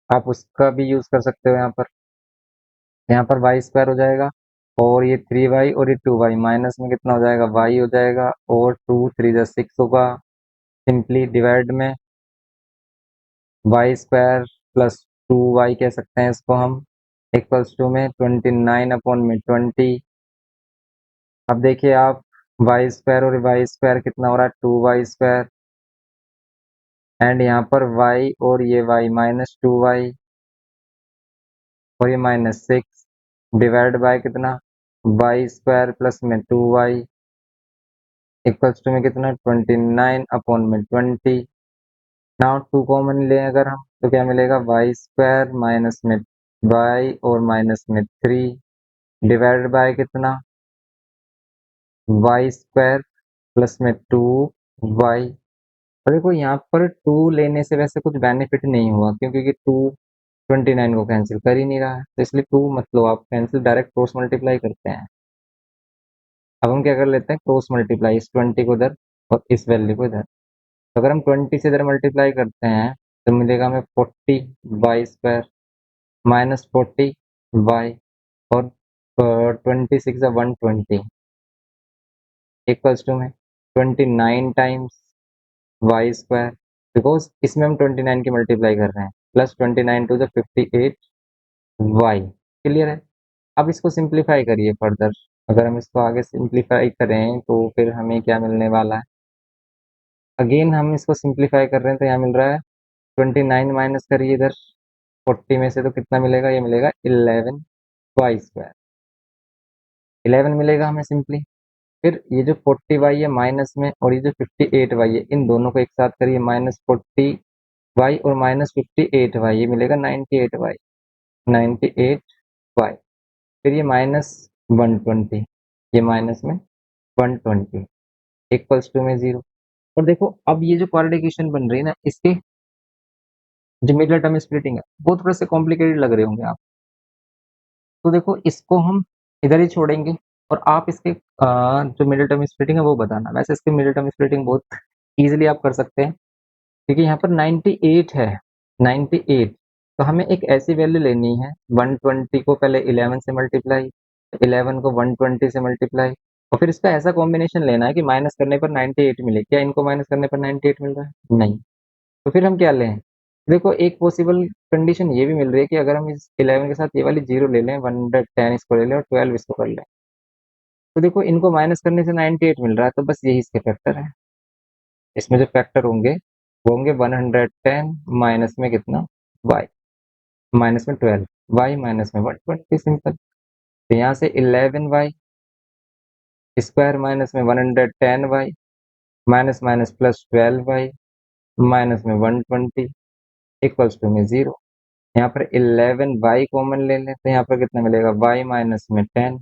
आप उसका भी यूज कर सकते हो। यहाँ पर वाई स्क्वायर हो जाएगा, और ये थ्री वाई और ये टू वाई माइनस में कितना हो जाएगा, वाई हो जाएगा, और टू थ्री जा सिक्स होगा, सिंपली डिवाइड में y square plus two y कह सकते हैं इसको हम, इक्वल्स टू में 29 अपॉन में 20। अब देखिए आप, वाई स्क्वायर और वाई स्क्वायर कितना हो रहा है, टू वाई स्क्वायर, एंड यहाँ पर वाई और ये वाई माइनस टू वाई और ये माइनस सिक्स, डिवाइड बाय कितना, वाई स्क्वायर प्लस में टू वाई इक्वल्स टू में कितना, 29 अपॉन में 20। नाउ टू कॉमन ले अगर हम तो क्या मिलेगा, वाई स्क्वायर माइनस में वाई और माइनस में थ्री, डिवाइडेड बाय कितना, वाई स्क्वायर प्लस में टू वाई। और देखो यहाँ पर टू लेने से वैसे कुछ बेनिफिट नहीं हुआ, क्योंकि टू 29 को कैंसिल कर ही नहीं रहा है, तो इसलिए टू मतलब आप कैंसिल, डायरेक्ट क्रॉस मल्टीप्लाई करते हैं। अब हम क्या कर लेते हैं, क्रॉस मल्टीप्लाई, इस 20 को इधर और इस वैल्यू को इधर। तो अगर हम 20 से इधर मल्टीप्लाई करते हैं तो मिलेगा हमें 40 वाई स्क्वायर माइनस 40 वाई, और 26 120 इक्वल्स टू में 29 टाइम्स वाई स्क्वायर, बिकॉज इसमें हम 29 की मल्टीप्लाई कर रहे हैं, plus 29 to the 58 y, clear है। अब इसको सिंप्लीफाई करिए फर्दर, अगर हम इसको आगे सिंप्लीफाई करें तो फिर हमें क्या मिलने वाला है, अगेन हम इसको सिंप्लीफाई कर रहे हैं तो यहाँ मिल रहा है 29 माइनस करिए इधर 40 में से तो कितना मिलेगा, ये मिलेगा 11 वाई स्क्वायर, 11 मिलेगा हमें सिंपली। फिर ये जो 40 वाई है माइनस में, और ये जो 58 वाई है, इन दोनों को एक साथ करिए, माइनस 40 वाई और माइनस 58 वाई, ये मिलेगा 98 वाई, 98 वाई। फिर ये माइनस 120, ये माइनस में 120 इक्वल्स टू में जीरो। और देखो अब ये जो क्वाड्रेटिक इक्वेशन बन रही है ना, इसके जो मिडिल टर्म स्प्लिटिंग है वो थोड़े से कॉम्प्लिकेटेड लग रहे होंगे आप, तो देखो इसको हम इधर ही छोड़ेंगे, और आप इसके जो मिडिल टर्म स्प्लिटिंग है वो बताना। वैसे इसके मिडिल टर्म स्प्लिटिंग बहुत इजीली आप कर सकते हैं, क्योंकि यहाँ पर 98 है, 98, तो हमें एक ऐसी वैल्यू लेनी है, 120 को पहले 11 से मल्टीप्लाई, 11 को 120 से मल्टीप्लाई, और फिर इसका ऐसा कॉम्बिनेशन लेना है कि माइनस करने पर 98 मिले। क्या इनको माइनस करने पर 98 मिल रहा है, नहीं। तो फिर हम क्या लें, देखो एक पॉसिबल कंडीशन ये भी मिल रही है कि अगर हम इस 11 के साथ ये वाली जीरो ले लें, 110 इसको ले लें और 12 इसको कर लें, तो देखो इनको माइनस करने से 98 मिल रहा है, तो बस यही इसके फैक्टर है। इसमें जो फैक्टर होंगे वो होंगे 110 माइनस में कितना, वाई माइनस में 12 वाई माइनस में 120, सिंपल। तो यहाँ से 11 वाई स्क्वायर माइनस में 110 y minus minus plus 12 y minus में 120 इक्वल्स टू में जीरो। यहाँ पर 11 वाई कॉमन ले लें तो यहाँ पर कितना मिलेगा, वाई माइनस में 10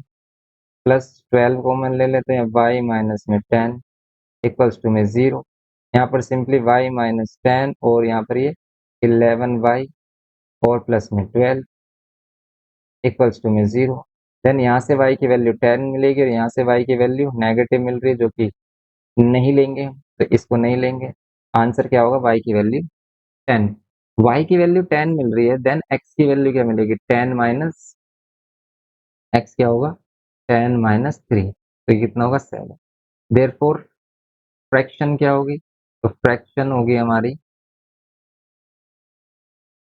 प्लस 12 कॉमन ले लेते हैं, y माइनस में 10 इक्वल्स टू में 0। यहाँ पर सिंपली y माइनस 10 और यहाँ पर ये 11y और प्लस में 12 इक्वल्स टू में 0। देन यहाँ से y की वैल्यू 10 मिलेगी और यहाँ से y की वैल्यू नेगेटिव मिल रही है जो कि नहीं लेंगे, तो इसको नहीं लेंगे। आंसर क्या होगा, y की वैल्यू 10। y की वैल्यू 10 मिल रही है, देन x की वैल्यू क्या मिलेगी, 10 माइनस x क्या होगा, 10 माइनस 3, तो ये कितना होगा 7। देयरफॉर फ्रैक्शन क्या होगी, तो फ्रैक्शन होगी हमारी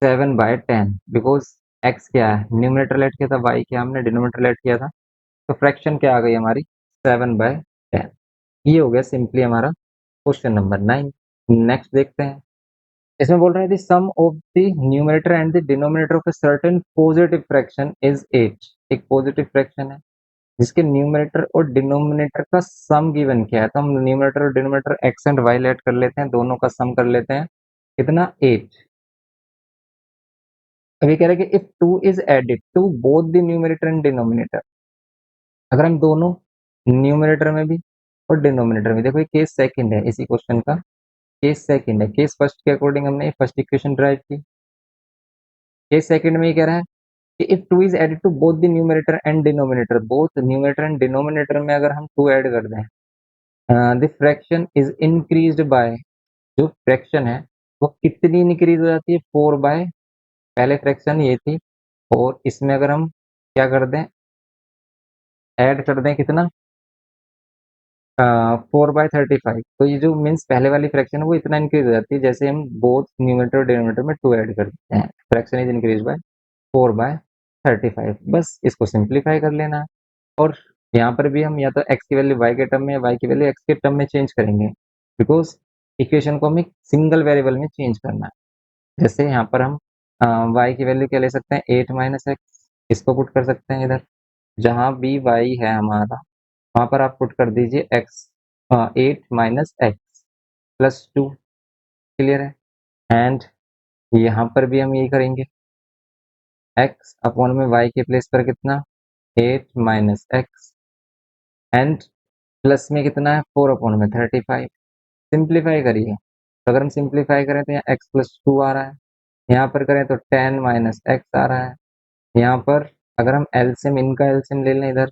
7/10, बिकॉज x क्या है, न्यूमरेटर लेट किया था, y क्या हमने डिनोमिनेटर लेट किया था, तो फ्रैक्शन क्या आ गई हमारी 7/10। ये हो गया सिंपली हमारा क्वेश्चन नंबर 9। नेक्स्ट देखते हैं। इसमें बोल रहा है the sum of the numerator and the denominator of a certain positive fraction is 8। एक पॉजिटिव फ्रैक्शन है जिसके न्यूमरेटर और डिनोमिनेटर का सम गिवन किया है, तो हम न्यूमरेटर और denominator x and y let कर लेते हैं, दोनों का सम कर लेते हैं, कितना 8। अभी कह रहे हैं कि if 2 is added to both the numerator and denominator, अगर हम दोनों न्यूमरेटर में भी और डिनोमिनेटर में, देखो ये केस सेकंड है इसी क्वेश्चन का, केस सेकंड है, केस फर्स्ट के अकॉर्डिंग हमने फर्स्ट इक्वेशन ड्राइव की। केस सेकंड में ये कह रहा है कि if 2 is added to both the numerator and denominator, both numerator and denominator में अगर हम 2 ऐड कर दें, the fraction is increased by, जो फ्रैक्शन है वो कितनी इंक्रीज हो जाती है, 4/, पहले फ्रैक्शन ये थी, और इसमें अगर हम क्या कर दें, ऐड कर दें कितना, 4/35, तो ये जो मीन्स पहले वाली फ्रैक्शन है वो इतना इंक्रीज हो जाती है जैसे हम बोथ न्यूमरेटर और डिनोमिनेटर में 2 ऐड कर देते हैं, फ्रैक्शन इज इंक्रीज बाय 4/35। बस इसको सिंप्लीफाई कर लेना है, और यहाँ पर भी हम या तो x की वैल्यू y के टर्म में या y की वैल्यू x के टर्म में चेंज करेंगे, बिकॉज इक्वेशन को हमें सिंगल वेरिएबल में चेंज करना है। जैसे यहाँ पर हम y की वैल्यू क्या ले सकते हैं, 8 माइनस एक्स, इसको पुट कर सकते हैं इधर, जहाँ भी y है हमारा वहाँ पर आप पुट कर दीजिए x, 8 minus x plus 2, clear है। एंड यहाँ पर भी हम यही करेंगे, x अपॉन में y के प्लेस पर कितना, 8 माइनस एक्स, एंड प्लस में कितना है, 4 अपॉन में 35। सिंप्लीफाई करिए, तो अगर हम सिंप्लीफाई करें तो यहाँ x प्लस 2 आ रहा है, यहाँ पर करें तो 10 माइनस एक्स आ रहा है, यहाँ पर अगर हम एलसीएम, इनका एलसीएम ले लें इधर,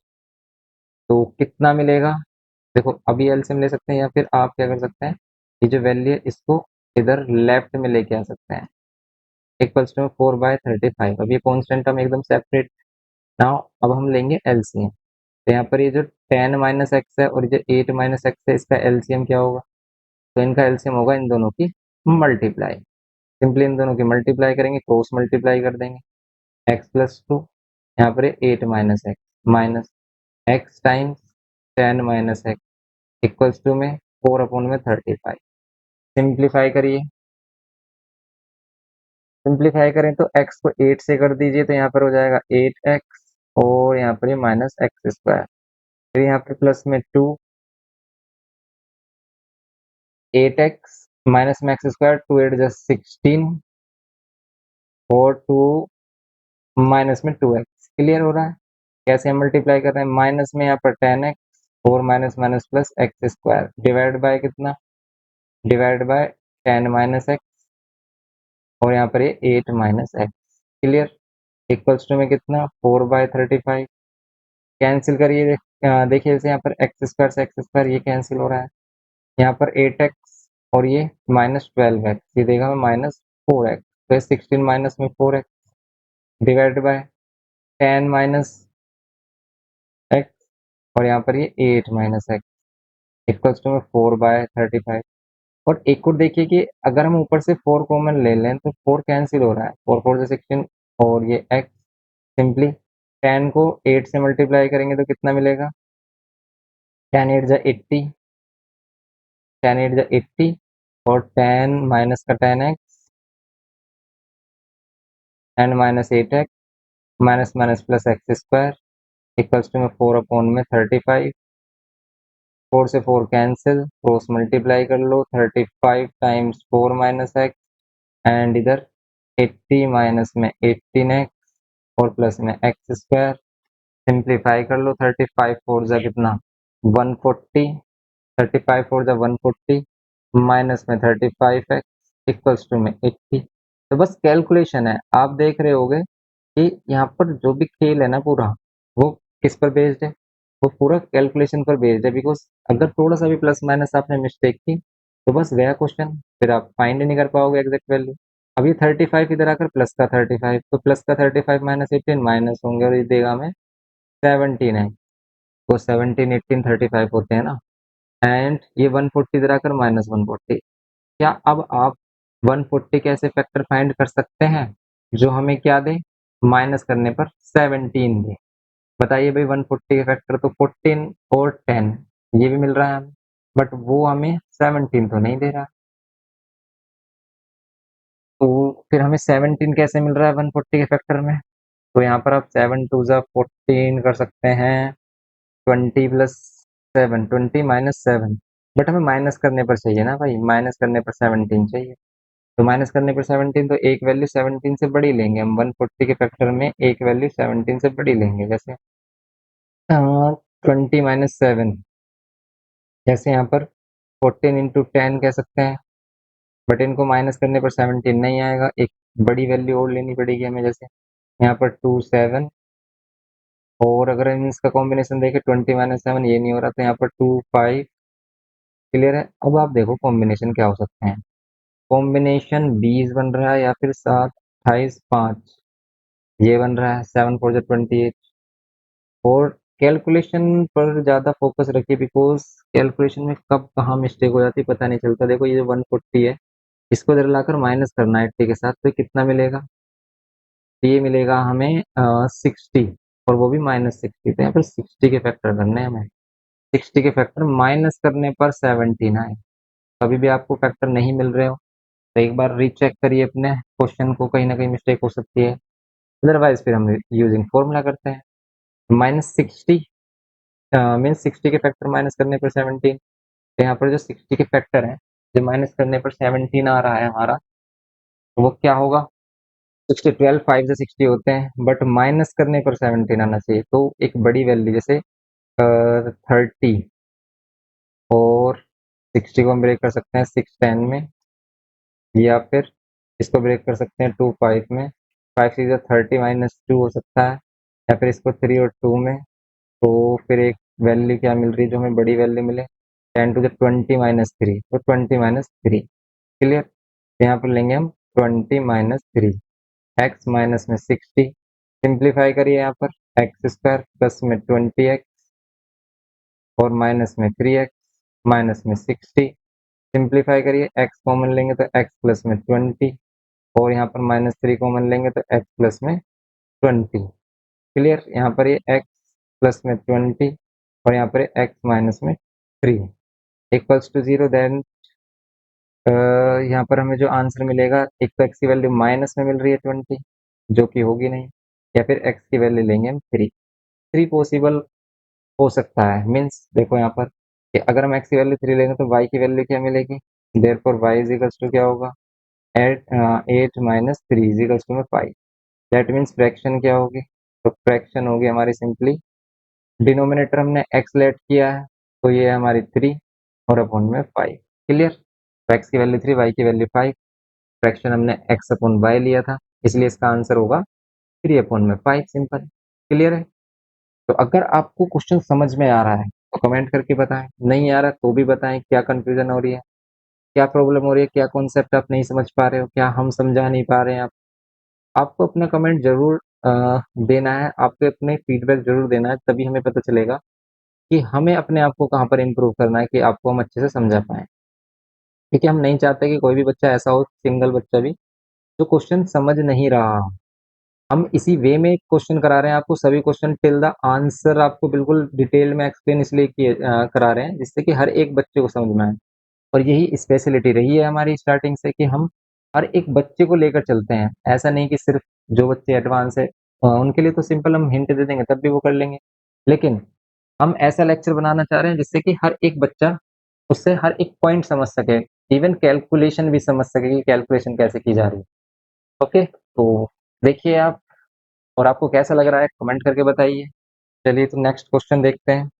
तो कितना मिलेगा, देखो अभी एलसीएम ले सकते हैं या फिर आप क्या कर सकते हैं, ये जो वैल्यू है इसको इधर लेफ्ट में लेके आ सकते हैं, इक्वल्स टू 4/35। अब ये कॉन्स्टेंट हम एकदम सेपरेट। नाउ अब हम लेंगे एलसीएम, तो यहाँ पर ये जो 10 माइनस एक्स है और ये जो 8 माइनस एक्स है, इसका एलसीएम क्या होगा, तो इनका एलसीएम होगा इन दोनों की मल्टीप्लाई, सिंपली इन दोनों की मल्टीप्लाई करेंगे, क्रॉस मल्टीप्लाई कर देंगे, एक्स प्लस 2, यहाँ पर 8 minus x minus x times 10 minus x equals to में 4 अपॉन में 35। सिंप्लीफाई करिए, सिंप्लीफाई करें तो x को 8 से कर दीजिए, तो यहाँ पर हो जाएगा 8x, और यहाँ पर ये माइनस एक्स स्क्वायर, फिर यहाँ पे प्लस में 2, 8x माइनस में एक्स स्क्वायर, 2 8 जा 16, और 2 माइनस में 2x, क्लियर हो रहा है। कैसे हम मल्टीप्लाई कर रहे हैं, माइनस में यहाँ पर 10x और minus minus plus x square, divide by कितना, डिवाइड बाय 10 माइनस एक्स, और यहाँ पर ये 8 minus x, clear, equals to में कितना, 4/35। कैंसिल करिए, देखिए जैसे यहाँ पर एक्स स्क्वायर से एक्स स्क्वायर ये कैंसिल हो रहा है, यहाँ पर 8x और ये माइनस 12x, ये देगा मैं माइनस 4x, तो ये 16 माइनस में 4x divide by 10 minus x, और यहाँ पर ये 8 माइनस एक्स इक्वल्स टू में 4/35। और एक और देखिए कि अगर हम ऊपर से 4 कॉमन ले लें तो 4 कैंसिल हो रहा है, 4 4 से 16, और ये x सिंपली 10 को 8 से मल्टीप्लाई करेंगे तो कितना मिलेगा, 10 8 जा 80, 10 8 जा 80, और 10 माइनस का 10x and minus 8x minus minus plus x square equals to में 4 अपॉन में 35, 4 से 4 कैंसिल, क्रॉस मल्टीप्लाई कर लो, 35 टाइम्स 4 माइनस एक्स, एंड इधर 80 माइनस में 18x और प्लस में एक्स स्क्वायर सिंप्लीफाई कर लो, 35 फोर जा कितना 140, 35 फोर जा 140, माइनस में 35x इक्वल्स टू में 80। तो बस कैलकुलेशन है, आप देख रहे होगे कि यहाँ पर जो भी खेल है ना पूरा, वो किस पर बेस्ड है, वो पूरा कैलकुलेशन पर बेस्ड है। बिकॉज अगर थोड़ा सा भी प्लस माइनस आपने मिस्टेक की तो बस गया क्वेश्चन, फिर आप फाइंड नहीं कर पाओगे एग्जैक्ट वैल्यू। अब ये 35 इधर आकर प्लस का 35, तो प्लस का 35 माइनस 18 माइनस होंगे और ये देगा हमें 17 है। तो 17 18 35 होते हैं ना, एंड ये 140 इधर आकर माइनस 140। क्या अब आप 140 कैसे फैक्टर फाइंड कर सकते हैं जो हमें क्या दे, माइनस करने पर 17 दे। बताइए भाई, 140 के फैक्टर तो 14 और 10 ये भी मिल रहा है हमें, बट वो हमें 17 तो नहीं दे रहा। तो फिर हमें 17 कैसे मिल रहा है 140 के फैक्टर में? तो यहाँ पर आप 7 टू जा 14 कर सकते हैं, 20 प्लस 7 20 माइनस 7। बट हमें माइनस करने पर चाहिए ना भाई, माइनस करने पर 17 चाहिए। तो माइनस करने पर 17, तो एक वैल्यू 17 से बड़ी लेंगे हम, 140 के फैक्टर में एक वैल्यू 17 से बड़ी लेंगे। जैसे 20 माइनस 7, जैसे यहाँ पर 14 इंटू 10 कह सकते हैं, बट इनको माइनस करने पर 17 नहीं आएगा, एक बड़ी वैल्यू और लेनी पड़ेगी हमें। जैसे यहाँ पर 2 7, और अगर हम इसका कॉम्बिनेशन देखें 20 माइनस 7 ये नहीं हो रहा, तो यहाँ पर 2 5। क्लियर है? अब आप देखो कॉम्बिनेशन क्या हो सकते हैं। कॉम्बिनेशन 20 बन रहा है, या फिर 7 28 5 ये बन रहा है, 7 4 28। और कैलकुलेशन पर ज़्यादा फोकस रखिए, बिकॉज कैलकुलेशन में कब कहाँ मिस्टेक हो जाती है पता नहीं चलता। देखो ये जो 140 है, इसको इधर लाकर माइनस करना है 80 के साथ, तो कितना मिलेगा? तो ये मिलेगा हमें 60, और वो भी माइनस 60। तो यहाँ पर 60 के फैक्टर करने हैं हमें, 60 के फैक्टर माइनस करने पर 17 आए। कभी भी आपको फैक्टर नहीं मिल रहे हो तो एक बार रीचेक करिए अपने क्वेश्चन को, कहीं ना कहीं मिस्टेक हो सकती है। अदरवाइज फिर हम यूजिंग फॉर्मूला करते हैं। -60 मीन्स 60 के फैक्टर माइनस करने पर 17। तो यहाँ पर जो 60 के फैक्टर है, जो माइनस करने पर 17 आ रहा है हमारा, तो वो क्या होगा? 60 12 5 से 60 होते हैं, बट माइनस करने पर 17 आना चाहिए। तो एक बड़ी वैल्यू जैसे 30, और 60 को हम ब्रेक कर सकते हैं 6 10 में, या फिर इसको ब्रेक कर सकते हैं 2 5 में। 5 सीधा 30 माइनस 2 हो सकता है, या फिर इसको 3 और 2 में। तो फिर एक वैल्यू क्या मिल रही है जो हमें बड़ी वैल्यू मिले, 10 टू द 20 माइनस 3, तो 20 माइनस 3। क्लियर? यहाँ पर लेंगे हम 20 माइनस 3, एक्स माइनस में 60। सिंप्लीफाई करिए यहाँ पर, एक्स स्क्वायर प्लस में 20x और माइनस में 3x माइनस में 60। सिंप्लीफाई करिए, एक्स कॉमन लेंगे तो एक्स प्लस में 20, और यहाँ पर -3 कॉमन लेंगे तो एक्स प्लस में 20। क्लियर? यहाँ पर ये एक्स प्लस में 20 और यहाँ पर एक्स माइनस में 3 इक्वल्स टू 0। देन यहाँ पर हमें जो आंसर मिलेगा, एक तो एक्स की वैल्यू माइनस में मिल रही है 20, जो कि होगी नहीं, या फिर एक्स की वैल्यू लेंगे हम 3। 3 पॉसिबल हो सकता है। मीन्स देखो यहाँ पर कि अगर हम एक्स की वैल्यू 3 लेंगे तो वाई की वैल्यू क्या मिलेगी? Therefore y is equals to क्या होगा? 8 माइनस 3 इज इक्वल्स टू में 5। दैट मीन्स फ्रैक्शन क्या होगी? तो फ्रैक्शन होगी हमारी सिंपली, डिनोमिनेटर हमने एक्स लेट किया है, तो ये है हमारी 3 और अपॉन में 5। क्लियर? एक्स की वैल्यू 3, वाई की वैल्यू 5, फ्रैक्शन हमने एक्स अपॉन वाई लिया था, इसलिए इसका आंसर होगा 3 अपॉन में 5। सिंपल। क्लियर है? तो अगर आपको क्वेश्चन समझ में आ रहा है तो कमेंट करके बताएं, नहीं आ रहा तो भी बताएं क्या कंफ्यूजन हो रही है, क्या प्रॉब्लम हो रही है, क्या कॉन्सेप्ट आप नहीं समझ पा रहे हो, क्या हम समझा नहीं पा रहे हैं। आपको अपना कमेंट जरूर देना है, आपको अपने फीडबैक जरूर देना है, तभी हमें पता चलेगा कि हमें अपने आप को कहाँ पर इम्प्रूव करना है, कि आपको हम अच्छे से समझा पाए। क्योंकि हम नहीं चाहते कि कोई भी बच्चा ऐसा हो, सिंगल बच्चा भी, जो क्वेश्चन समझ नहीं रहा। हम इसी वे में क्वेश्चन करा रहे हैं आपको, सभी क्वेश्चन टिल द आंसर आपको बिल्कुल डिटेल में एक्सप्लेन इसलिए किए करा रहे हैं जिससे कि हर एक बच्चे को समझ में आए। और यही स्पेशलिटी रही है हमारी स्टार्टिंग से, कि हम हर एक बच्चे को लेकर चलते हैं। ऐसा नहीं कि सिर्फ जो बच्चे एडवांस है उनके लिए तो सिंपल हम हिंट दे देंगे तब भी वो कर लेंगे, लेकिन हम ऐसा लेक्चर बनाना चाह रहे हैं जिससे कि हर एक बच्चा उससे हर एक पॉइंट समझ सके, इवन कैलकुलेशन भी समझ सके कि कैलकुलेशन कैसे की जा रही है। ओके, तो देखिए आप, और आपको कैसा लग रहा है कमेंट करके बताइए। चलिए तो नेक्स्ट क्वेश्चन देखते हैं।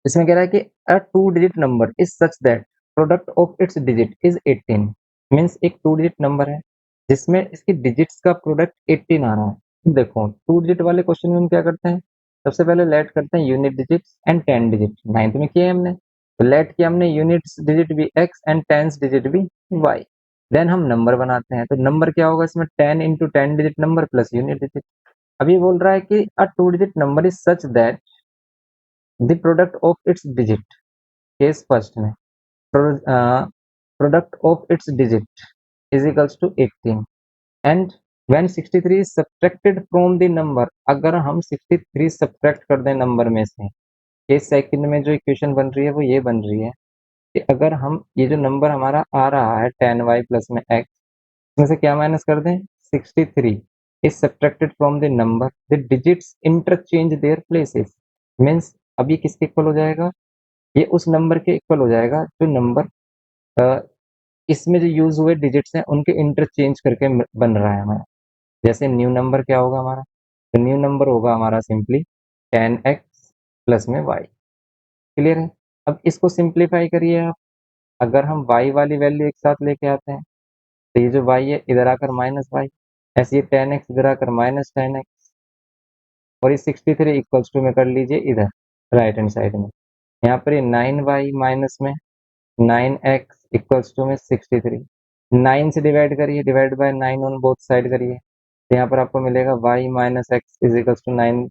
इसमें कह रहा है कि a two digit number is such that product of its digit is 18। Means एक टू डिजिट नंबर है जिसमें इसकी डिजिट्स का प्रोडक्ट 18 आ रहा है। देखो टू डिजिट वाले क्वेश्चन में हम क्या करते हैं, सबसे पहले लेट करते हैं unit digits and ten digit. Ninth में किया है हमने, तो लेट किया हमने यूनिट्स डिजिट भी एक्स एंड टेंस डिजिट भी वाई। देन हम नंबर बनाते हैं, तो नंबर क्या होगा इसमें, 10 into ten digit number plus unit digit. अभी बोल रहा है कि a two digit number is such that the product of its digit, case first में product of its digit is equals to 18 and when 63 is subtracted from the number, अगर हम 63 subtract कर दें नंबर में से, केस सेकंड में जो equation बन रही है वो ये बन रही है कि अगर हम ये जो नंबर हमारा आ रहा है 10y प्लस में x, इसमें से क्या माइनस कर दें, 63 is subtracted from the number, the digits interchange their places. Means अब ये किसके इक्वल हो जाएगा, ये उस नंबर के इक्वल हो जाएगा जो नंबर इसमें जो यूज हुए डिजिट्स हैं उनके इंटरचेंज करके बन रहा है हमारा। जैसे न्यू नंबर क्या होगा हमारा, तो न्यू नंबर होगा हमारा सिंपली 10x प्लस में y। क्लियर है। अब इसको सिंप्लीफाई करिए आप, अगर हम y वाली वैल्यू एक साथ लेके आते हैं तो ये जो y है इधर आकर माइनस वाई, ऐसे ये 10x इधर आकर माइनस 10x, और ये 63 इक्वल्स टू में कर लीजिए इधर राइट हैंड साइड में, यहाँ पर ये 9y माइनस में 9x इक्वल्स टू में 63। 9 से डिवाइड करिए, divide by 9 on both side करिए, तो यहाँ पर आपको मिलेगा y minus x is equals to 9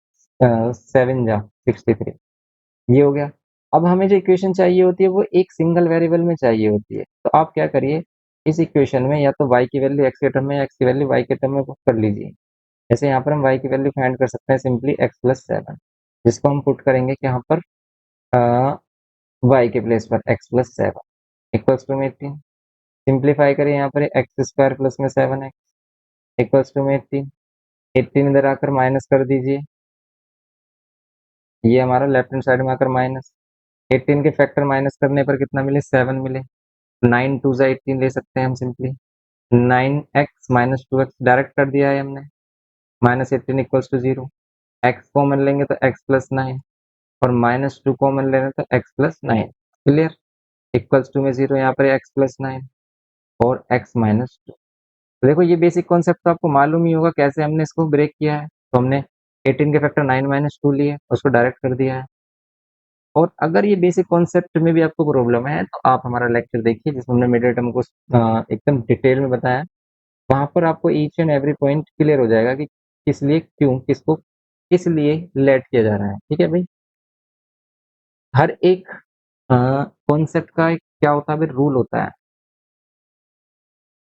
7 जा 63। ये हो गया। अब हमें जो इक्वेशन चाहिए होती है वो एक सिंगल वेरिएबल में चाहिए होती है, तो आप क्या करिए, इस इक्वेशन में या तो y की वैल्यू x के टर्म में या x की वैल्यू y के टर्म में पुट कर लीजिए। जैसे यहाँ पर हम y की वैल्यू फाइंड कर सकते हैं सिंपली x प्लस 7, जिसको हम पुट करेंगे कि यहाँ पर y के प्लेस पर x प्लस 7 इक्वल्स टू में 18। सिंप्लीफाई करिए, यहाँ पर एक्स स्क्वायर प्लस में 7x इक्वल्स टू में 18। 18 इधर आकर माइनस कर दीजिए, ये हमारा लेफ्ट हैंड साइड में आकर माइनस, 18 के फैक्टर माइनस करने पर कितना मिले, 7 मिले। 9 टू जा 18 ले सकते हैं हम simply, 9x minus 2x direct कर दिया है हमने, minus 18 equals to 0। x common लेंगे तो x प्लस 9, और माइनस 2 कॉमन लेंगे तो x plus 9। Clear. Equals to में 0, यहाँ पर x प्लस 9 और x माइनस 2। तो देखो ये बेसिक कॉन्सेप्ट तो आपको मालूम ही होगा कैसे हमने इसको ब्रेक किया है। तो हमने 18 के फैक्टर 9 माइनस 2 लिए, उसको डायरेक्ट कर दिया है। और अगर ये बेसिक कॉन्सेप्ट में भी आपको प्रॉब्लम है तो आप हमारा लेक्चर देखिए जिसमें हमने मिडिल टर्म को एकदम डिटेल में बताया। वहां पर आपको each and every point clear हो जाएगा कि किस लिए, क्यों, किसको किस लिए लेट किया जा रहा है। ठीक है भाई, हर एक कॉन्सेप्ट का एक क्या होता है भाई, रूल होता है।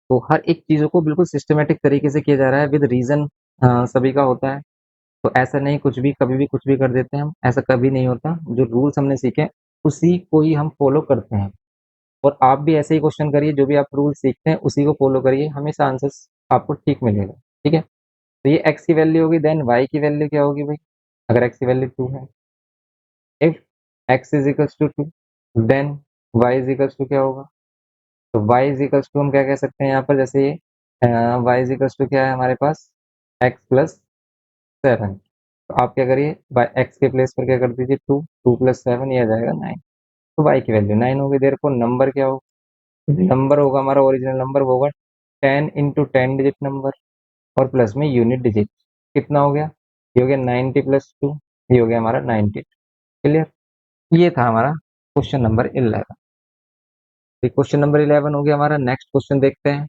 तो हर एक चीजों को बिल्कुल सिस्टमेटिक तरीके से किया जा रहा है विद रीजन, सभी का होता है। तो ऐसा नहीं कुछ भी कभी भी कुछ भी कर देते हैं हम, ऐसा कभी नहीं होता। जो रूल्स हमने सीखे उसी को ही हम फॉलो करते हैं। और आप भी ऐसे ही क्वेश्चन करिए, जो भी आप रूल सीखते हैं उसी को फॉलो करिए, हमेशा आंसर्स आपको ठीक मिलेगा। ठीक है, तो ये x की वैल्यू होगी, देन y की वैल्यू क्या होगी भाई, अगर x की वैल्यू 2 है, if x is equals to 2 then y is equals to क्या होगा, तो y इज इक्वल्स टू हम क्या कह सकते हैं यहाँ पर, जैसे ये y इज इक्वल्स टू क्या है हमारे पास, x प्लस 7। तो आप क्या करिए, बाय x के प्लेस पर क्या कर दीजिए, 2, 2 प्लस 7 ये आ जाएगा 9। तो y की वैल्यू 9 होगी। देयरफॉर नंबर क्या होगा, नंबर होगा हमारा ओरिजिनल नंबर होगा 10 इंटू 10 डिजिट नंबर और प्लस में यूनिट डिजिट। कितना हो गया, ये हो गया 90 प्लस 2, ये हो गया हमारा 90। क्लियर। ये था हमारा क्वेश्चन नंबर 11। क्वेश्चन नंबर 11 हो गया हमारा। नेक्स्ट क्वेश्चन देखते हैं।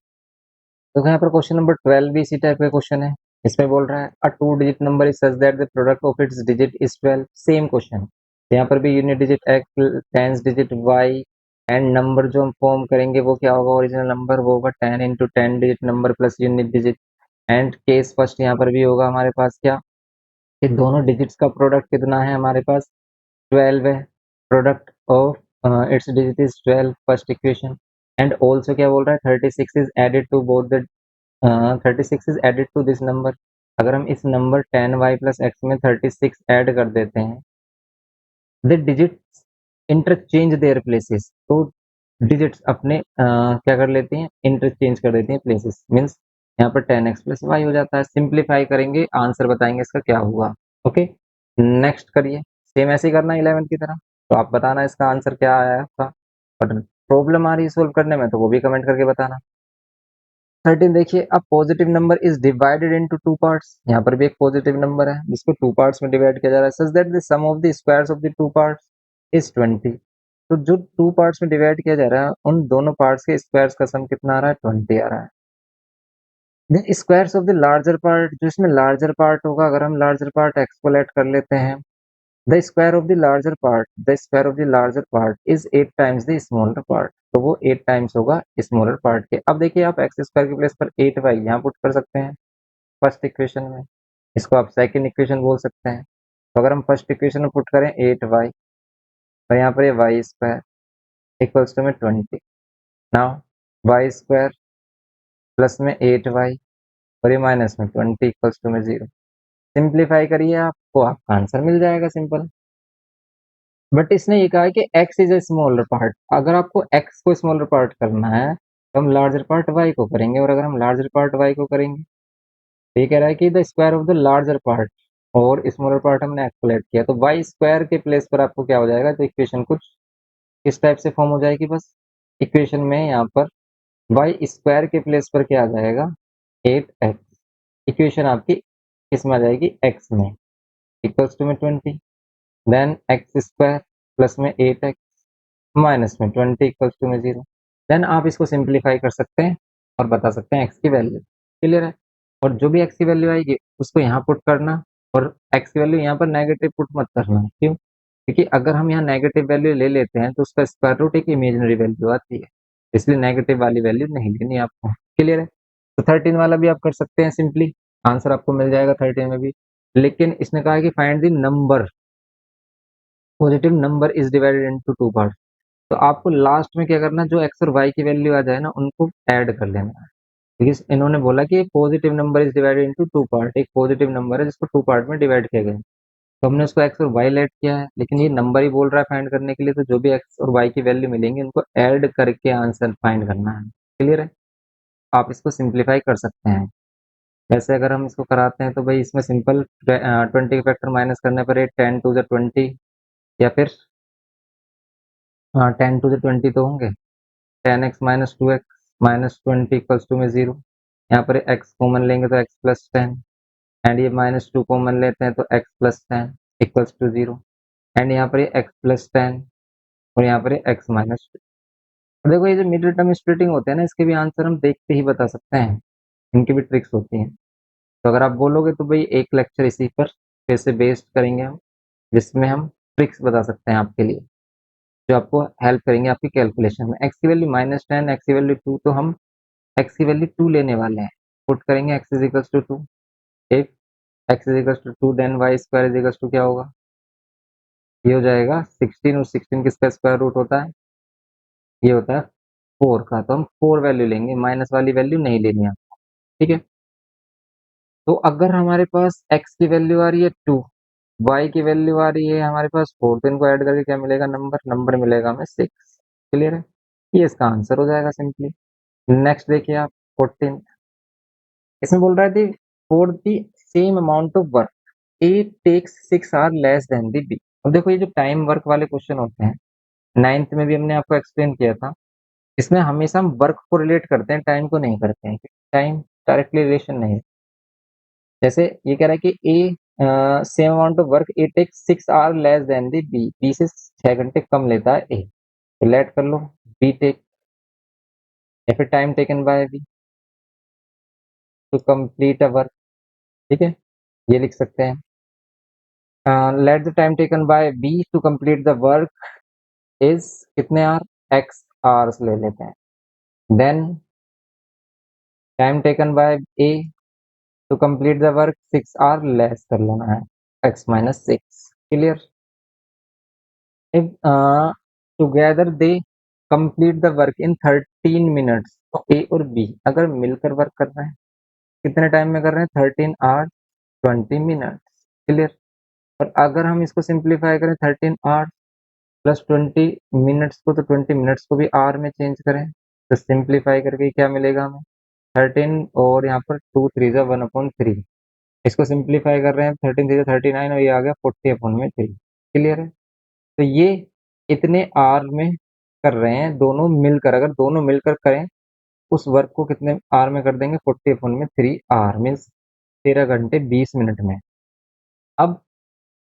तो यहाँ पर क्वेश्चन नंबर 12 भी इसी टाइप का क्वेश्चन है। इसमें बोल रहा है a two digit number is such that the product of its digit is 12। Same question, यहाँ पर भी unit digit x, tens digit y, and number जो हम फॉर्म करेंगे वो क्या होगा, ओरिजिनल नंबर वो होगा 10 into 10 digit number plus unit digit. And case first यहाँ पर भी होगा हमारे पास क्या, कि दोनों डिजिट्स का प्रोडक्ट कितना है हमारे पास, 12 है। Product of its digit is 12, first equation. And also क्या बोल रहा है, 36 is added to both the 36 is added to this number. अगर हम इस नंबर 10y प्लस एक्स में 36 ऐड कर देते हैं, the digits interchange their places, तो डिजिट्स अपने क्या कर लेती हैं, इंटरचेंज कर देती हैं प्लेसेस। मीन्स यहाँ पर 10x प्लस वाई हो जाता है। सिंप्लीफाई करेंगे, आंसर बताएंगे इसका क्या हुआ। ओके, नेक्स्ट करिए, सेम ऐसे ही करना 11 की तरह। तो आप बताना इसका आंसर क्या आया है आपका, और प्रॉब्लम आ रही है सोल्व करने में तो वो भी कमेंट करके बताना। 13 देखिए, a positive number is divided into two parts. यहाँ पर भी एक पॉजिटिव नंबर है जिसको टू पार्ट्स में डिवाइड किया जा रहा है, such that the sum of the squares of the two parts is 20। तो जो टू पार्ट्स में डिवाइड किया जा रहा है उन दोनों पार्ट्स के स्क्वायर्स का सम कितना आ रहा है, 20 आ रहा है। The squares of the larger part, जो इसमें लार्जर पार्ट होगा, अगर हम लार्जर पार्ट एक्स को लेट कर लेते हैं, the square of the larger part, the square of the larger part is 8 times the smaller part. तो वो 8 टाइम्स होगा स्मॉलर पार्ट के। अब देखिए, आप एक्स स्क्वायर की प्लेस पर 8y यहाँ पुट कर सकते हैं फर्स्ट इक्वेशन में, इसको आप सेकंड इक्वेशन बोल सकते हैं। तो अगर हम फर्स्ट इक्वेशन में पुट करें 8y, और यहाँ पर ये वाई स्क्वायर इक्वल्स टू में 20। नाउ वाई स्क्वायर प्लस में 8y और ये माइनस में 20 इक्वल्स टू में 0। सिंप्लीफाई करिए, आपको आपका आंसर मिल जाएगा सिंपल। बट इसने ये कहा है कि x is a smaller part. अगर आपको x को स्मॉलर पार्ट करना है तो हम लार्जर पार्ट y को करेंगे, और अगर हम लार्जर पार्ट y को करेंगे तो ये कह रहा है कि the square of the larger part, और स्मॉलर पार्ट हमने एक्सप्लेट किया तो y स्क्वायर के प्लेस पर आपको क्या हो जाएगा, तो इक्वेशन कुछ इस टाइप से फॉर्म हो जाएगी। बस इक्वेशन में यहाँ पर y स्क्वायर के प्लेस पर क्या आ जाएगा, 8x। इक्वेशन आपकी किसमें आ जाएगी, x में, इक्वल्स टू में 20। देन एक्स स्क्वायर प्लस में 8x माइनस में 20 इक्वल्स टू में 0। देन आप इसको सिंप्लीफाई कर सकते हैं और बता सकते हैं x की वैल्यू। क्लियर है। और जो भी x की वैल्यू आएगी उसको यहाँ पुट करना, और x की वैल्यू यहाँ पर नेगेटिव पुट मत करना। क्यों, क्योंकि अगर हम यहाँ नेगेटिव वैल्यू ले लेते हैं तो उसका स्क्वायर रूट एक इमेजिनरी वैल्यू आती है, इसलिए नेगेटिव वाली वैल्यू नहीं लेनी आपको। क्लियर है। तो 13 वाला भी आप कर सकते हैं सिंपली, आंसर आपको मिल जाएगा 13 में भी। लेकिन इसने कहा है कि find the number, positive number is divided into two part. तो आपको लास्ट में क्या करना है, जो एक्स और वाई की वैल्यू आ जाए ना उनको ऐड कर लेना है। क्योंकि इन्होंने बोला कि positive number is divided into two part, एक पॉजिटिव नंबर है जिसको टू पार्ट में डिवाइड किया गया है। तो हमने उसको एक्स और वाई लेट किया है, लेकिन ये नंबर ही बोल रहा है फाइंड करने के लिए, तो जो भी एक्स और वाई की वैल्यू मिलेंगी उनको ऐड करके आंसर फाइंड करना है। क्लियर है। आप इसको सिंप्लीफाई कर सकते हैं। वैसे अगर हम इसको कराते हैं तो भाई इसमें सिंपल 20 के फैक्टर माइनस करने पर 10 टू द 20, या फिर 10 टू द 20 तो होंगे 10x minus 2x minus 20 equals to में 0। यहाँ पर x कॉमन लेंगे तो x प्लस 10, एंड ये माइनस 2 कॉमन लेते हैं तो x plus 10 equals to 0। And यहाँ पर ये x प्लस 10 और यहाँ पर ये x माइनस 2। देखो, ये जो मिडिल टर्म स्प्लिटिंग होते हैं ना, इसके भी आंसर हम देखते ही बता सकते हैं, इनकी भी ट्रिक्स होती हैं। तो अगर आप बोलोगे तो भाई एक लेक्चर इसी पर फिर से बेस्ड करेंगे हम, जिसमें हम ट्रिक्स बता सकते हैं आपके लिए, जो आपको हेल्प करेंगे आपकी कैलकुलेशन में। एक्स की वैल्यू -10, एक्स की वैल्यू 2, तो हम एक्स की वैल्यू 2 लेने वाले हैं। पुट करेंगे x is equals to 2। If x is equals to 2 then y square is equals to क्या होगा, ये हो जाएगा 16, और 16 किसका स्क्वायर रूट होता है, ये होता है 4 का। तो हम 4 वैल्यू लेंगे, माइनस वाली वैल्यू नहीं लेनी है आपको। ठीक है। तो अगर हमारे पास एक्स की वैल्यू आ रही है 2, वाई की वैल्यू आ रही है हमारे पास 4, तो इनको ऐड करके क्या मिलेगा, नंबर नंबर मिलेगा हमें 6। क्लियर है। ये इसका आंसर हो जाएगा सिंपली। नेक्स्ट देखिए आप 14, इसमें बोल रहा है the for the same amount of work A takes 6 hour less than the B. अब देखो, ये जो टाइम वर्क वाले क्वेश्चन होते हैं, नाइन्थ में भी हमने आपको एक्सप्लेन किया था, इसमें हमेशा हम वर्क को रिलेट करते हैं, टाइम को नहीं करते हैं। टाइम डायरेक्टली रिलेशन नहीं है। जैसे ये कह रहा है कि A same amount of work A takes 6 hour less than the B, B से 6 घंटे कम लेता है ए, तो लेट कर लो बी टेक, या फिर time taken by B to complete a work. ठीक है, ये लिख सकते हैं। Let the time taken by B to complete the work is कितने आवर, एक्स आवर्स ले लेते हैं। Then time taken by A to complete the work 6 hour less कर लेना है, x minus 6। Clear. If together they complete the work in 13 minutes, तो A और B अगर मिलकर वर्क कर रहे हैं कितने टाइम में कर रहे हैं, 13 आवर्स 20 मिनट्स। क्लियर। और अगर हम इसको सिंप्लीफाई करें 13 आवर्स प्लस 20 मिनट्स को, तो 20 मिनट्स को भी आवर में चेंज करें तो सिंप्लीफाई करके क्या मिलेगा हमें, 13, और यहाँ पर 2 3 ज़ा 1/3। इसको सिंप्लीफाई कर रहे हैं, 13 3 39 और ये आ गया 40/3। क्लियर है? तो ये इतने आर में कर रहे हैं दोनों मिलकर, अगर दोनों मिलकर करें उस वर्क को कितने आर में कर देंगे, 40/3 आर मीन्स 13 घंटे 20 मिनट में। अब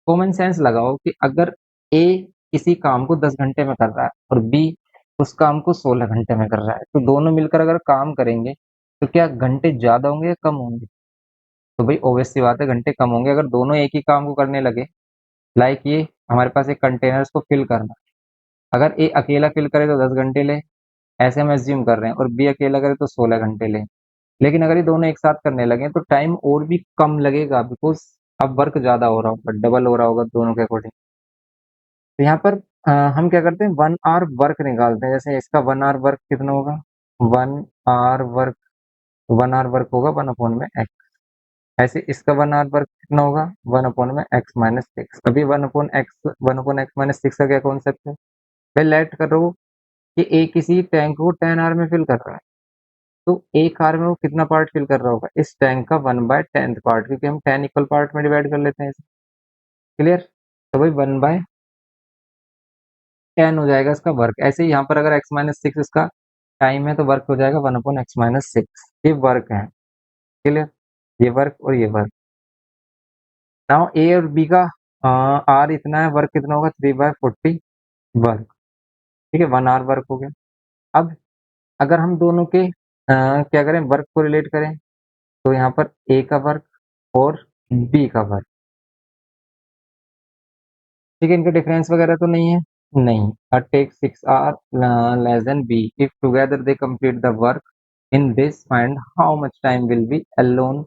कॉमन सेंस लगाओ कि अगर ए किसी काम को 10 घंटे में कर रहा है और बी उस काम को 16 घंटे में कर रहा है, तो दोनों मिलकर अगर काम करेंगे तो क्या घंटे ज्यादा होंगे या कम होंगे? तो भाई ऑब्वियस सी बात है, घंटे कम होंगे अगर दोनों एक ही काम को करने लगे। लाइक ये हमारे पास एक कंटेनर्स को फिल करना, अगर ए अकेला फिल करे तो 10 घंटे ले, ऐसे हम एज्यूम कर रहे हैं, और बी अकेला करे तो 16 घंटे ले। लेकिन अगर ये दोनों एक साथ करने लगे तो टाइम और भी कम लगेगा, बिकॉज अब वर्क ज्यादा हो रहा होगा, डबल हो रहा होगा दोनों के अकॉर्डिंग। तो यहाँ पर हम क्या करते हैं, 1 आवर वर्क निकालते हैं। जैसे इसका 1 आवर वर्क कितना होगा, 1 आवर वर्क, 1 आवर वर्क होगा 1/x। ऐसे इसका 1 आवर वर्क कितना होगा, 1/x-6। अभी 1/x का क्या कॉन्सेप्ट है, मैं लेट कर रहा हूँ कि ए किसी टैंक को 10 आवर में फिल कर रहा है, तो एक आवर में वो कितना पार्ट फिल कर रहा होगा, इस टैंक का 1/10 पार्ट, क्योंकि हम 10 इक्वल पार्ट में डिवाइड कर लेते हैं इसे। क्लियर? तो भाई 1/10 हो जाएगा इसका वर्क। ऐसे ही यहाँ पर अगर x-6 इसका टाइम है तो वर्क हो जाएगा 1/x-6। ये वर्क है। क्लियर? ये वर्क और ये वर्क। नाउ ए और बी का आर इतना है, वर्क कितना होगा, 3/40 वर्क। ठीक है, 1 आवर वर्क हो गया। अब अगर हम दोनों के क्या करें, वर्क को रिलेट करें, तो यहाँ पर ए का वर्क और बी का वर्क, ठीक है, इनका डिफरेंस वगैरह तो नहीं है, नहीं। Take 6 hour less than B, if together they complete the work in this, find how much time will B alone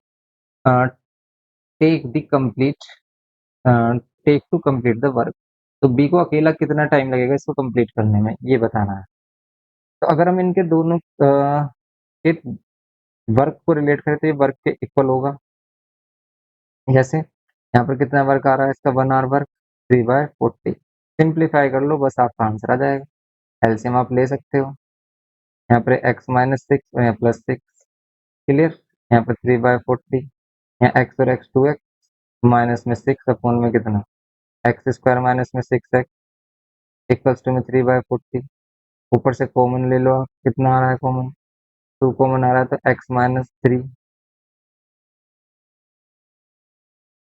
take the complete take to complete the work. तो बी को अकेला कितना टाइम लगेगा इसको कंप्लीट करने में, ये बताना है। तो अगर हम इनके दोनों के वर्क को रिलेट करें तो ये वर्क के इक्वल होगा। जैसे यहाँ पर कितना वर्क आ रहा है इसका, 1 आवर वर्क 3/40। सिंप्लीफाई कर लो, बस आपका आंसर आ जाएगा। एलसीएम आप ले सकते हो, यहाँ पर x-6 और यहाँ +6। क्लियर? यहाँ पर 3/40, यहाँ x और x 2x, माइनस में 6 अपॉन में कितना, x² माइनस में 6x इक्वल्स टू में 3/40। ऊपर से कॉमन ले लो आप, कितना आ रहा है कॉमन, 2 कॉमन आ रहा है, तो x-3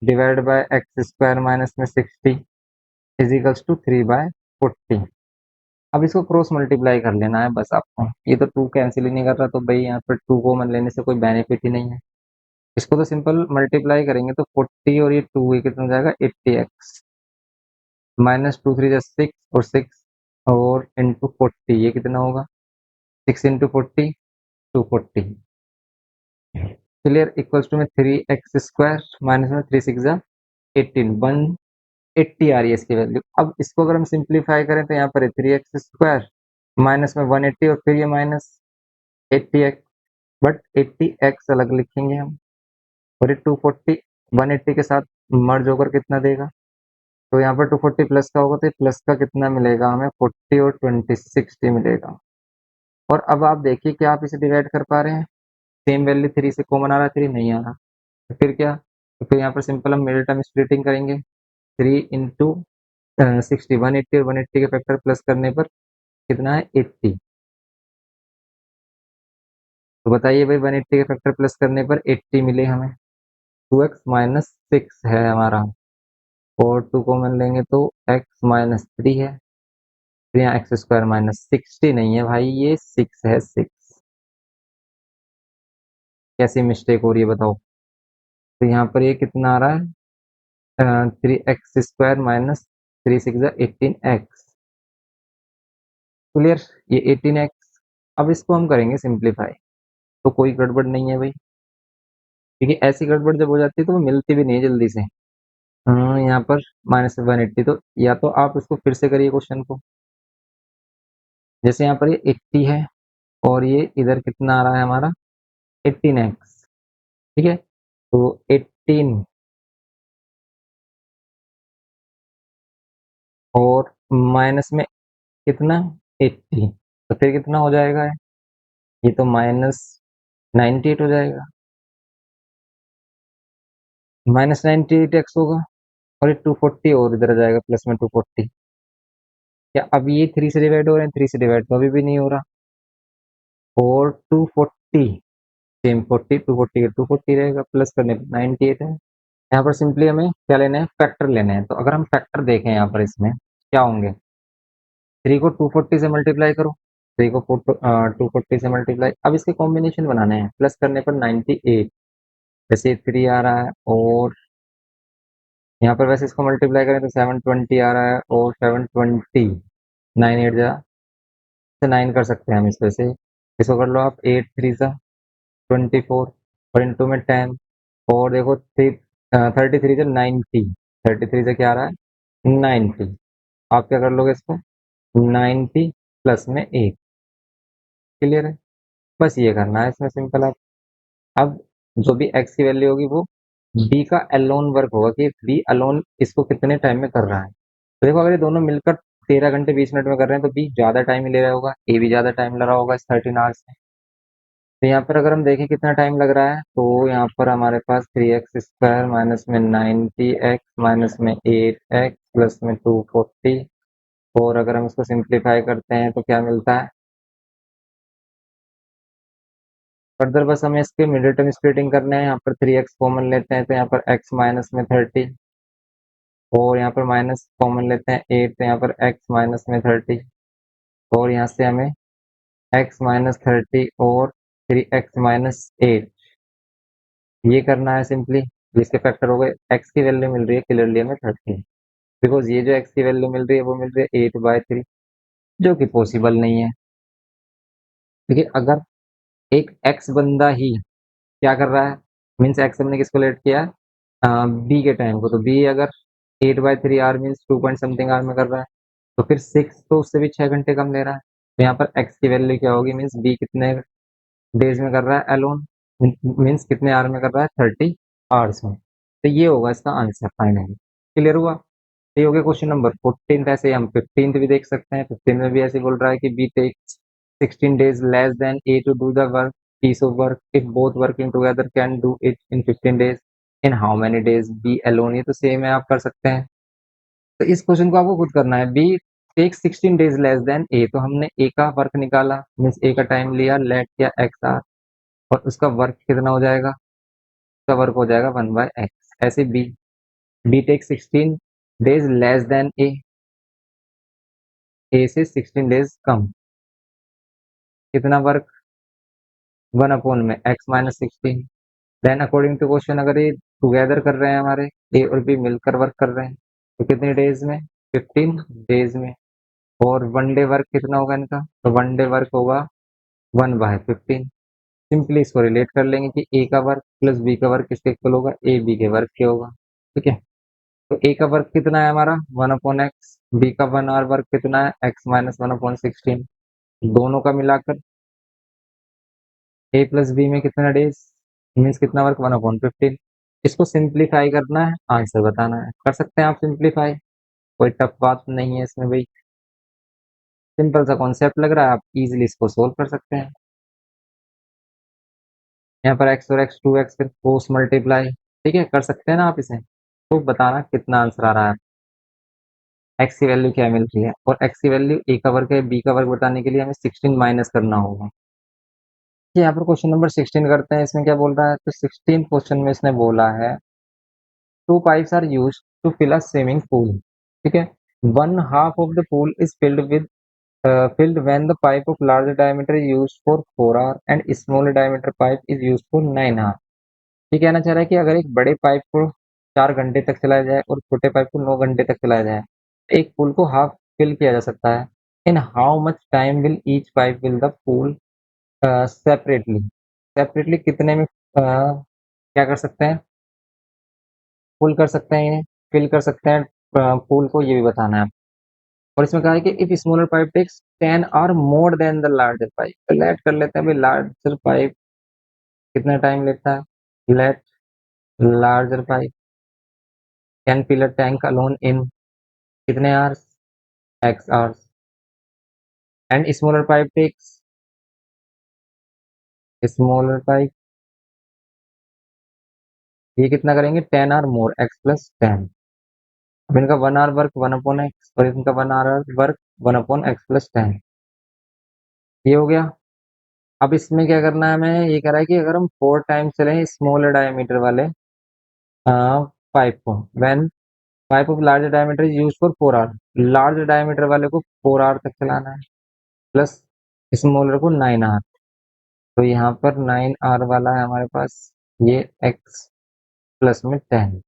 divide by x² minus में 60 इजिकल्स टू 3/40। अब इसको क्रॉस मल्टीप्लाई कर लेना है बस आपको, ये तो 2 कैंसिल ही नहीं कर रहा, तो भाई यहाँ पर 2 कॉमन लेने से कोई बेनिफिट ही नहीं है। इसको तो सिंपल मल्टीप्लाई करेंगे तो 40 और ये 2 ये कितना हो जाएगा, 80x माइनस 2 3 6 और 6 और इंटू 40, ये कितना होगा, 6 इंटू 40 240। क्लियर? इक्वल्स टू में 3x² माइनस में 3 6 18 180 आ रही है इसकी वैल्यू। अब इसको अगर हम सिंप्लीफाई करें तो यहाँ पर है 3x² माइनस में 180 और फिर ये माइनस 80x, बट 80x अलग लिखेंगे हम, और ये 240 180 के साथ मर्ज होकर कितना देगा, तो यहाँ पर 240 प्लस का होगा तो ये प्लस का कितना मिलेगा हमें, 40 और 20 60 मिलेगा। और अब आप देखिए कि आप इसे डिवाइड कर पा रहे हैं, सेम वैल्यू 3 से कॉमन आ रहा है, 3 नहीं आ रहा, तो फिर क्या, तो फिर यहाँ पर सिंपल हम मिडिल टर्म स्प्लिटिंग करेंगे, 3 इंटू 60, 180 और 180 के फैक्टर प्लस करने पर कितना है, 80। तो बताइए भाई, 180 के फैक्टर प्लस करने पर 80 मिले हमें, 2x-6 है हमारा, और 2 कॉमन लेंगे तो x-3 है, फिर यहाँ x² -60 नहीं है भाई, ये 6 है, 6। कैसी मिस्टेक हो रही है बताओ। तो यहाँ पर ये कितना आ रहा है, 3x² माइनस 3 6 18x। क्लियर? ये 18x। अब इसको हम करेंगे सिंप्लीफाई, तो कोई गड़बड़ नहीं है भाई, क्योंकि ऐसी गड़बड़ जब हो जाती है तो वो मिलती भी नहीं है जल्दी से। यहाँ पर -180, तो या तो आप इसको फिर से करिए क्वेश्चन को, जैसे यहाँ पर ये 80 है और ये इधर कितना आ रहा है हमारा, 18x। ठीक है, तो 18 और माइनस में कितना, 80, तो फिर कितना हो जाएगा, ये तो -98 हो जाएगा। -98x होगा, और ये 240 और इधर आ जाएगा प्लस में 240। क्या अब ये 3 से डिवाइड हो रहे हैं? 3 से डिवाइड तो अभी भी नहीं हो रहा। और 240 सेम 40, 240 का 240 रहेगा, प्लस करने पर 98 है। यहाँ पर सिंपली हमें क्या लेना है? फैक्टर लेने हैं। तो अगर हम फैक्टर देखें यहाँ पर, इसमें क्या होंगे? 3 को 240 से मल्टीप्लाई करो, 3 को 240 से मल्टीप्लाई। अब इसके कॉम्बिनेशन बनाने हैं, प्लस करने पर 98, जैसे 3 आ रहा है, और यहाँ पर वैसे इसको मल्टीप्लाई करें तो 720 आ रहा है, और 720 9 8 जा से 9 कर सकते हैं हम इसमें से। इसको कर लो आप, 8 3 सा 24, और इंटू में 10, और देखो 33 से 90, 33 से क्या आ रहा है? 90। आप क्या कर लोगे इसको? 90 प्लस में 8। क्लियर है? बस ये करना है इसमें, सिंपल। आप अब जो भी x की वैल्यू होगी वो b का अलोन वर्क होगा, कि b अलोन इसको कितने टाइम में कर रहा है। तो देखो, अगर ये दोनों मिलकर 13 घंटे 20 मिनट में कर रहे हैं, तो b ज्यादा टाइम ही ले रहा होगा, a भी ज्यादा टाइम ले रहा होगा इस 13 आवर्स में। तो यहाँ पर अगर हम देखें कितना टाइम लग रहा है, तो यहाँ पर हमारे पास 3x² माइनस में 90x माइनस में 8x प्लस में 240, और अगर हम इसको सिंप्लीफाई करते हैं तो क्या मिलता है? फर्दर बस हमें इसके मिडिल टर्म स्प्लिटिंग करने हैं। यहाँ पर 3x कॉमन लेते हैं, तो यहाँ पर x माइनस में 30, और यहाँ पर माइनस कॉमन लेते हैं 8, तो यहाँ पर x माइनस में 30, और यहाँ से हमें x माइनस 30 और 3x माइनस 8 ये करना है सिंपली। जिसके फैक्टर हो गए, x की वैल्यू मिल रही है क्लियरली हमें 30, बिकॉज ये जो x की वैल्यू मिल रही है वो मिल रही है 8/3, जो कि पॉसिबल नहीं है। देखिए, अगर एक x बंदा ही क्या कर रहा है, मीन्स एक्स हमने किसको लेट किया है? बी के टाइम को। तो बी अगर 8/3 hour means 2 point something hour में कर रहा है, तो फिर 6 तो उससे भी 6 घंटे कम ले रहा है। तो यहाँ पर एक्स की वैल्यू क्या होगी, मीन्स बी कितने डेज में कर रहा है अलोन, मीन्स कितने आर में कर रहा है? 30 आवर्स में। तो ये होगा इसका आंसर फाइनली। क्लियर हुआ? तो ये हो गया क्वेश्चन नंबर 14। ऐसे हम 15 भी देख सकते हैं। 15 में भी ऐसे बोल रहा है कि B takes 16 days less than A to do the work piece of work if both working together can do it in 15 days, in how many days B alone? ये तो सेम है, आप कर सकते हैं। तो इस क्वेश्चन को आपको खुद करना है। B takes 16 days less than A, तो हमने A का वर्क निकाला, मीन्स A का टाइम लिया, लेट किया x आर, और उसका वर्क कितना हो जाएगा? उसका वर्क हो जाएगा 1/x। ऐसे B takes 16 days less than A से 16 days कम, कितना वर्क? 1 में x minus 16। Then according to question, अगर ये टुगेदर कर रहे हैं, हमारे ए और बी मिलकर वर्क कर रहे हैं, तो कितने डेज में? 15 डेज में। और 1 डे वर्क कितना होगा इनका? तो 1 डे वर्क होगा 1/15। सिंपली इसको रिलेट कर लेंगे कि ए का वर्क प्लस बी का वर्क किसके इक्वल होगा? ए बी के वर्क के होगा। ठीक है, तो ए का वर्क कितना है हमारा? 1/x। बी का 1 आवर वर्क कितना है? x minus 1/16। दोनों का मिलाकर ए प्लस बी में कितना डेज, मीन्स कितना वर्क? 1/15। इसको सिंप्लीफाई करना है, आंसर बताना है। कर सकते हैं आप सिंप्लीफाई, कोई टफ बात नहीं है इसमें भाई। सिंपल सा कॉन्सेप्ट लग रहा है, आप इजीली इसको सोल्व कर सकते हैं। यहाँ पर x और x 2x फिर क्रॉस मल्टीप्लाई, ठीक है, कर सकते हैं ना आप इसे। तो बताना कितना आंसर आ रहा है। x की वैल्यू क्या मिल रही है, और x की वैल्यू a का वर्ग है, b का वर्ग बताने के लिए हमें 16 माइनस करना होगा। यहाँ पर क्वेश्चन नंबर 16 करते हैं। इसमें क्या बोल रहा है? तो 16 क्वेश्चन में इसने बोला है 2 pipes are used to fill a swimming pool. ठीक है, one half of the pool is filled when the pipe of larger diameter is used for 4 hours and smaller diameter pipe is used for 9 hours. ये कहना चाह रहा है कि अगर एक बड़े पाइप को 4 घंटे तक चलाया जाए और छोटे पाइप को 9 घंटे तक चलाया जाए, एक पूल को हाफ फिल किया जा सकता है। In how much time will each pipe fill the pool separately? Separately कितने में क्या कर सकते हैं? फुल कर सकते हैं, इन्हें फिल कर सकते हैं पूल को, ये भी बताना है। और इसमें कहा है कि इफ स्मॉलर पाइप टेक्स 10 और more than the larger pipe, तो लेट कर लेते हैं भाई, लार्जर पाइप कितना टाइम लेता है? Let larger pipe can fill a tank alone in कितने hours? x hours. And smaller pipe takes, smaller pipe ये कितना करेंगे 10 आर मोर एक्स प्लस 10। अब इनका 1 आर वर्क 1/x और इनका 1 आर वर्क 1/x+10। ये हो गया। अब इसमें क्या करना है हमें, ये कह रहा है कि अगर हम 4 टाइम्स चलें स्मॉल डायमीटर वाले पाइप को, when pipe of large diameter is use for 4 hour, large diameter वाले को 4 आर तक चलाना है, प्लस स्मॉलर को 9 आर। तो यहाँ पर 9 आर वाला है हमारे पास, ये एक्स प्लस में 10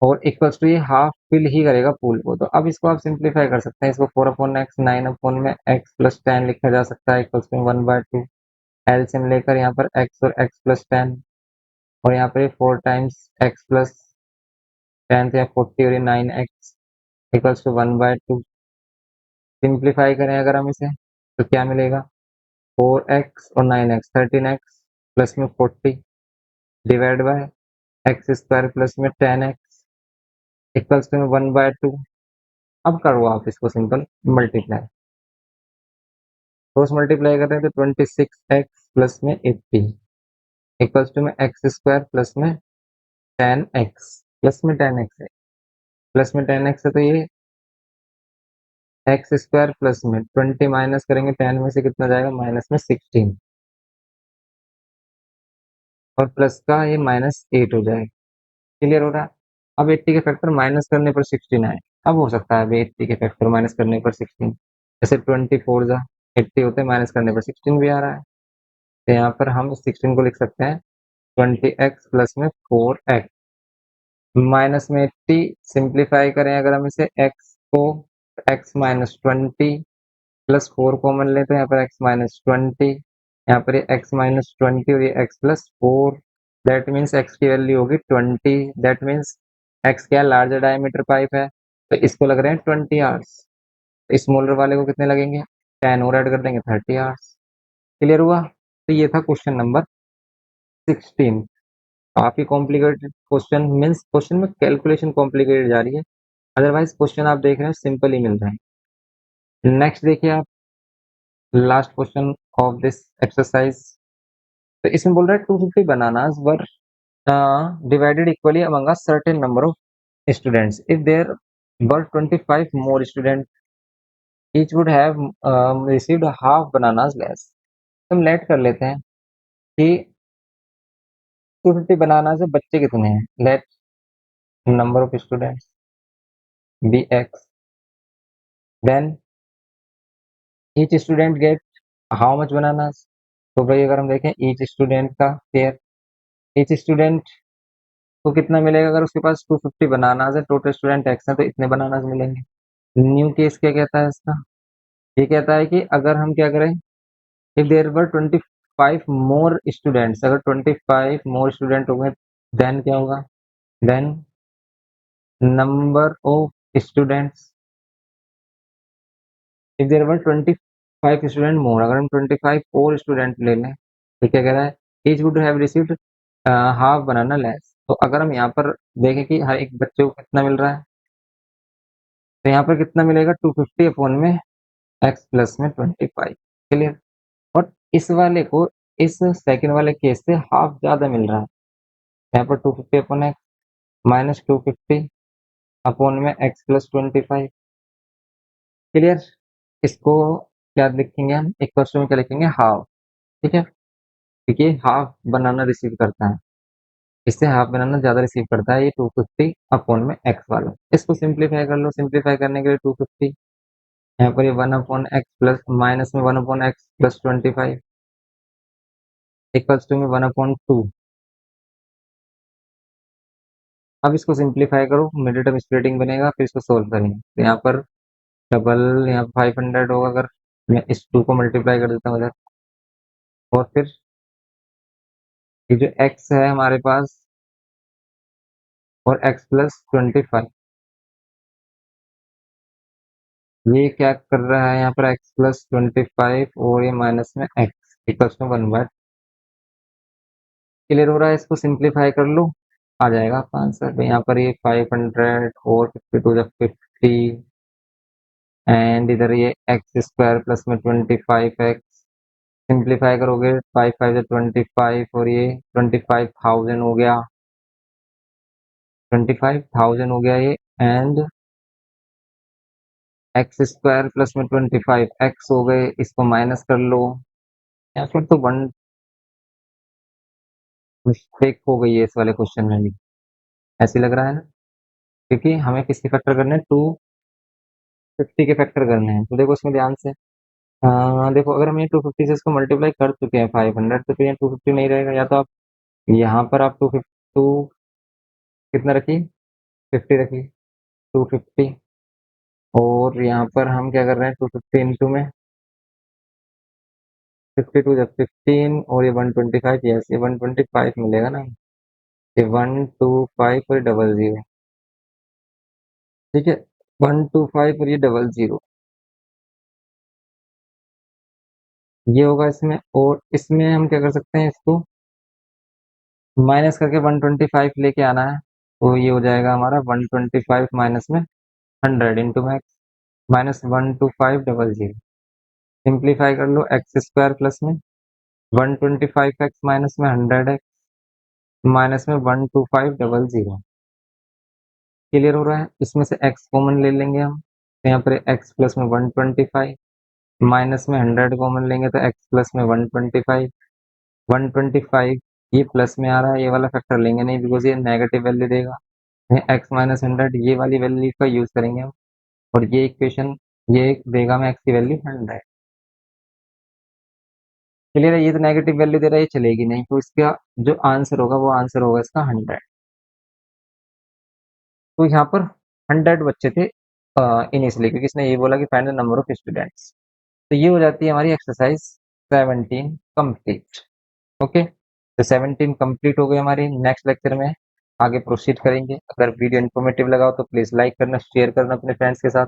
और इक्वल्स टू ये हाफ फिल ही करेगा पूल को। तो अब इसको आप सिंप्लीफाई कर सकते हैं, इसको 4/x 9 में एक्स प्लस 10 लिखा जा सकता है, इक्वल्स टू 1/2। एलसीएम लेकर यहाँ पर एक्स और एक्स प्लस 10 और यहाँ पर 4 टाइम्स एक्स प्लस 10 तो 40 और ये 9x इक्वल्स टू 1/2। सिंप्लीफाई करें अगर हम इसे तो क्या मिलेगा, 4x और 9x 13x प्लस में 40 divide by x square plus में 10x इक्वल्स टू 1/2। अब करो आप इसको सिंपल मल्टीप्लाई, क्रॉस मल्टीप्लाई करते हैं तो 26x प्लस में 80 इक्वल्स टू में एक्स स्क्वायर प्लस में 10x प्लस में 10x है, प्लस में 10x है तो ये एक्स स्क्वायर प्लस में 20 माइनस करेंगे 10 में से कितना जाएगा, माइनस में 16 और प्लस का ये -8 हो जाएगा। क्लियर हो रहा है। अब 80 के फैक्टर माइनस करने पर 16 आए, अब हो सकता है अभी 80 के फैक्टर माइनस करने पर 16, जैसे 24 जा 80 होते हैं माइनस करने पर 16 भी आ रहा है। तो यहाँ पर हम 16 को लिख सकते हैं 20x प्लस में 4x माइनस में 80। सिंप्लीफाई करें अगर हम इसे x को, x -20 प्लस 4 कॉमन लेते हैं, यहाँ पर x -20, यहाँ पर ये x -20 और ये x plus 4, that means x की वैल्यू होगी 20। दैट मीन्स x क्या लार्जर डायमीटर पाइप है तो इसको लग रहे हैं 20 आवर्स, स्मॉलर वाले को कितने लगेंगे 10 और ऐड कर देंगे 30 आवर्स। क्लियर हुआ। तो ये था क्वेश्चन नंबर 16। काफी कॉम्प्लिकेटेड क्वेश्चन, मीन्स क्वेश्चन में कैलकुलेशन कॉम्प्लिकेटेड जा रही है, अदरवाइज क्वेश्चन आप देख रहे हैं सिंपल ही मिल रहे हैं। नेक्स्ट देखिए आप, last question of this exercise. तो इसमें बोल रहा है 250 bananas were divided equally among a certain number of students. If there were 25 more students, each would have received a half bananas less. तो हम लेट कर लेते हैं कि 250 बनाना से बच्चे कितने हैं, let number of students be x, then each student get how much bananas. तो भाई अगर हम देखें ईच स्टूडेंट का केयर, ईच स्टूडेंट को कितना मिलेगा, अगर उसके पास 250 बनानास है, टोटल स्टूडेंट एक्स है तो इतने बनानास मिलेंगे। न्यू केस क्या कहता है इसका, ये कहता है कि अगर हम क्या करें, if there were 25 more students, अगर 25 मोर स्टूडेंट हो गए देन क्या होगा, then number of students, if there were 25 student more, अगर हम 25 और स्टूडेंट ले लें तो क्या कह रहा है, each would have received half banana less. तो अगर हम यहाँ पर देखें कि हर एक बच्चे को कितना मिल रहा है, तो यहाँ पर कितना मिलेगा 250 अपॉन में एक्स प्लस में 25। क्लियर। और इस वाले को इस सेकंड वाले केस से हाफ ज्यादा मिल रहा है, यहाँ पर 250 अपॉन एक्स माइनस 250 अपॉन में एक्स प्लस 25। क्लियर। इसको क्या लिखेंगे हम, एक क्वेश्चन में क्या लिखेंगे, हाफ। ठीक है, क्योंकि हाफ बनाना रिसीव करता है, इससे हाफ बनाना ज्यादा रिसीव करता है ये 250 अपॉन में एक्स वाला। इसको सिंप्लीफाई कर लो, सिंप्लीफाई करने के लिए 250 यहाँ पर ये 1/x प्लस माइनस में 1/x प्लस 25 इक्वल्स टू में 1/2। अब इसको सिंप्लीफाई करो, मिडिल टर्म स्प्लिटिंग बनेगा, फिर इसको सोल्व करेंगे तो यहाँ पर डबल यहाँ 500 होगा, अगर मैं इस 2 को मल्टीप्लाई कर देता हूँ इधर, और फिर ये जो x है हमारे पास और x प्लस 25, ये क्या कर रहा है यहाँ पर x प्लस 25 और ये माइनस में x इक्वल्स में 1/। क्लियर हो रहा है। इसको सिंप्लीफाई कर लो, आ जाएगा आपका आंसर। तो यहाँ पर ये 500 और 52 जब 50 एंड इधर ये एक्स स्क्वायर प्लस में 25x सिंप्लीफाई करोगे 5 5 25 और ये 25,000 हो गया, 25,000 हो गया ये। एंड एक्स स्क्वायर प्लस में 25 एक्स हो गए, इसको माइनस कर लो। या फिर तो वन मिस्टेक हो गई है इस वाले क्वेश्चन में भी, ऐसे लग रहा है ना, क्योंकि हमें किसके फैक्टर करने हैं, 250 के फैक्टर करने हैं। तो देखो इसमें ध्यान से, देखो अगर हम ये 250 से इसको मल्टीप्लाई कर चुके हैं 500, तो फिर 250 नहीं रहेगा। या तो आप यहाँ पर आप 250 कितना रखिए, 50 रखिए, 250। और यहाँ पर हम क्या कर रहे हैं, 250 इंटू में 52 जब 15 और ये 125, यस ये 125 मिलेगा ना। ये 125 और 00, ठीक है, 125 और ये 00, ये होगा इसमें। और इसमें हम क्या कर सकते हैं, इसको माइनस करके 125 लेके आना है। तो ये हो जाएगा हमारा 125 माइनस में 100 इंटू में माइनस 12500। सिंप्लीफाई कर लो, एक्स स्क्वायर प्लस में 125x माइनस में 100x माइनस में 12500। क्लियर हो रहा है। इसमें से x कॉमन ले लेंगे हम, तो यहाँ पर x प्लस में 125 माइनस में 100 कॉमन लेंगे तो x प्लस में 125, 125 ये प्लस में आ रहा है, ये वाला फैक्टर लेंगे नहीं बिकॉज ये नेगेटिव वैल्यू देगा। x माइनस 100 ये वाली वैल्यू का यूज करेंगे हम। और ये इक्वेशन ये देगा हमें x की वैल्यू 100। क्लियर है, ये तो नेगेटिव वैल्यू दे रहा है, ये चलेगी नहीं, तो इसका जो आंसर होगा वो आंसर होगा इसका 100। तो यहाँ पर 100 बच्चे थे इनिशियली, क्योंकि इसने ये बोला कि find the number of students. तो ये हो जाती है हमारी एक्सरसाइज 17 कंप्लीट। ओके, तो 17 कंप्लीट हो गई हमारी। नेक्स्ट लेक्चर में आगे प्रोसीड करेंगे। अगर वीडियो इन्फॉर्मेटिव लगा हो तो प्लीज लाइक करना, शेयर करना अपने फ्रेंड्स के साथ।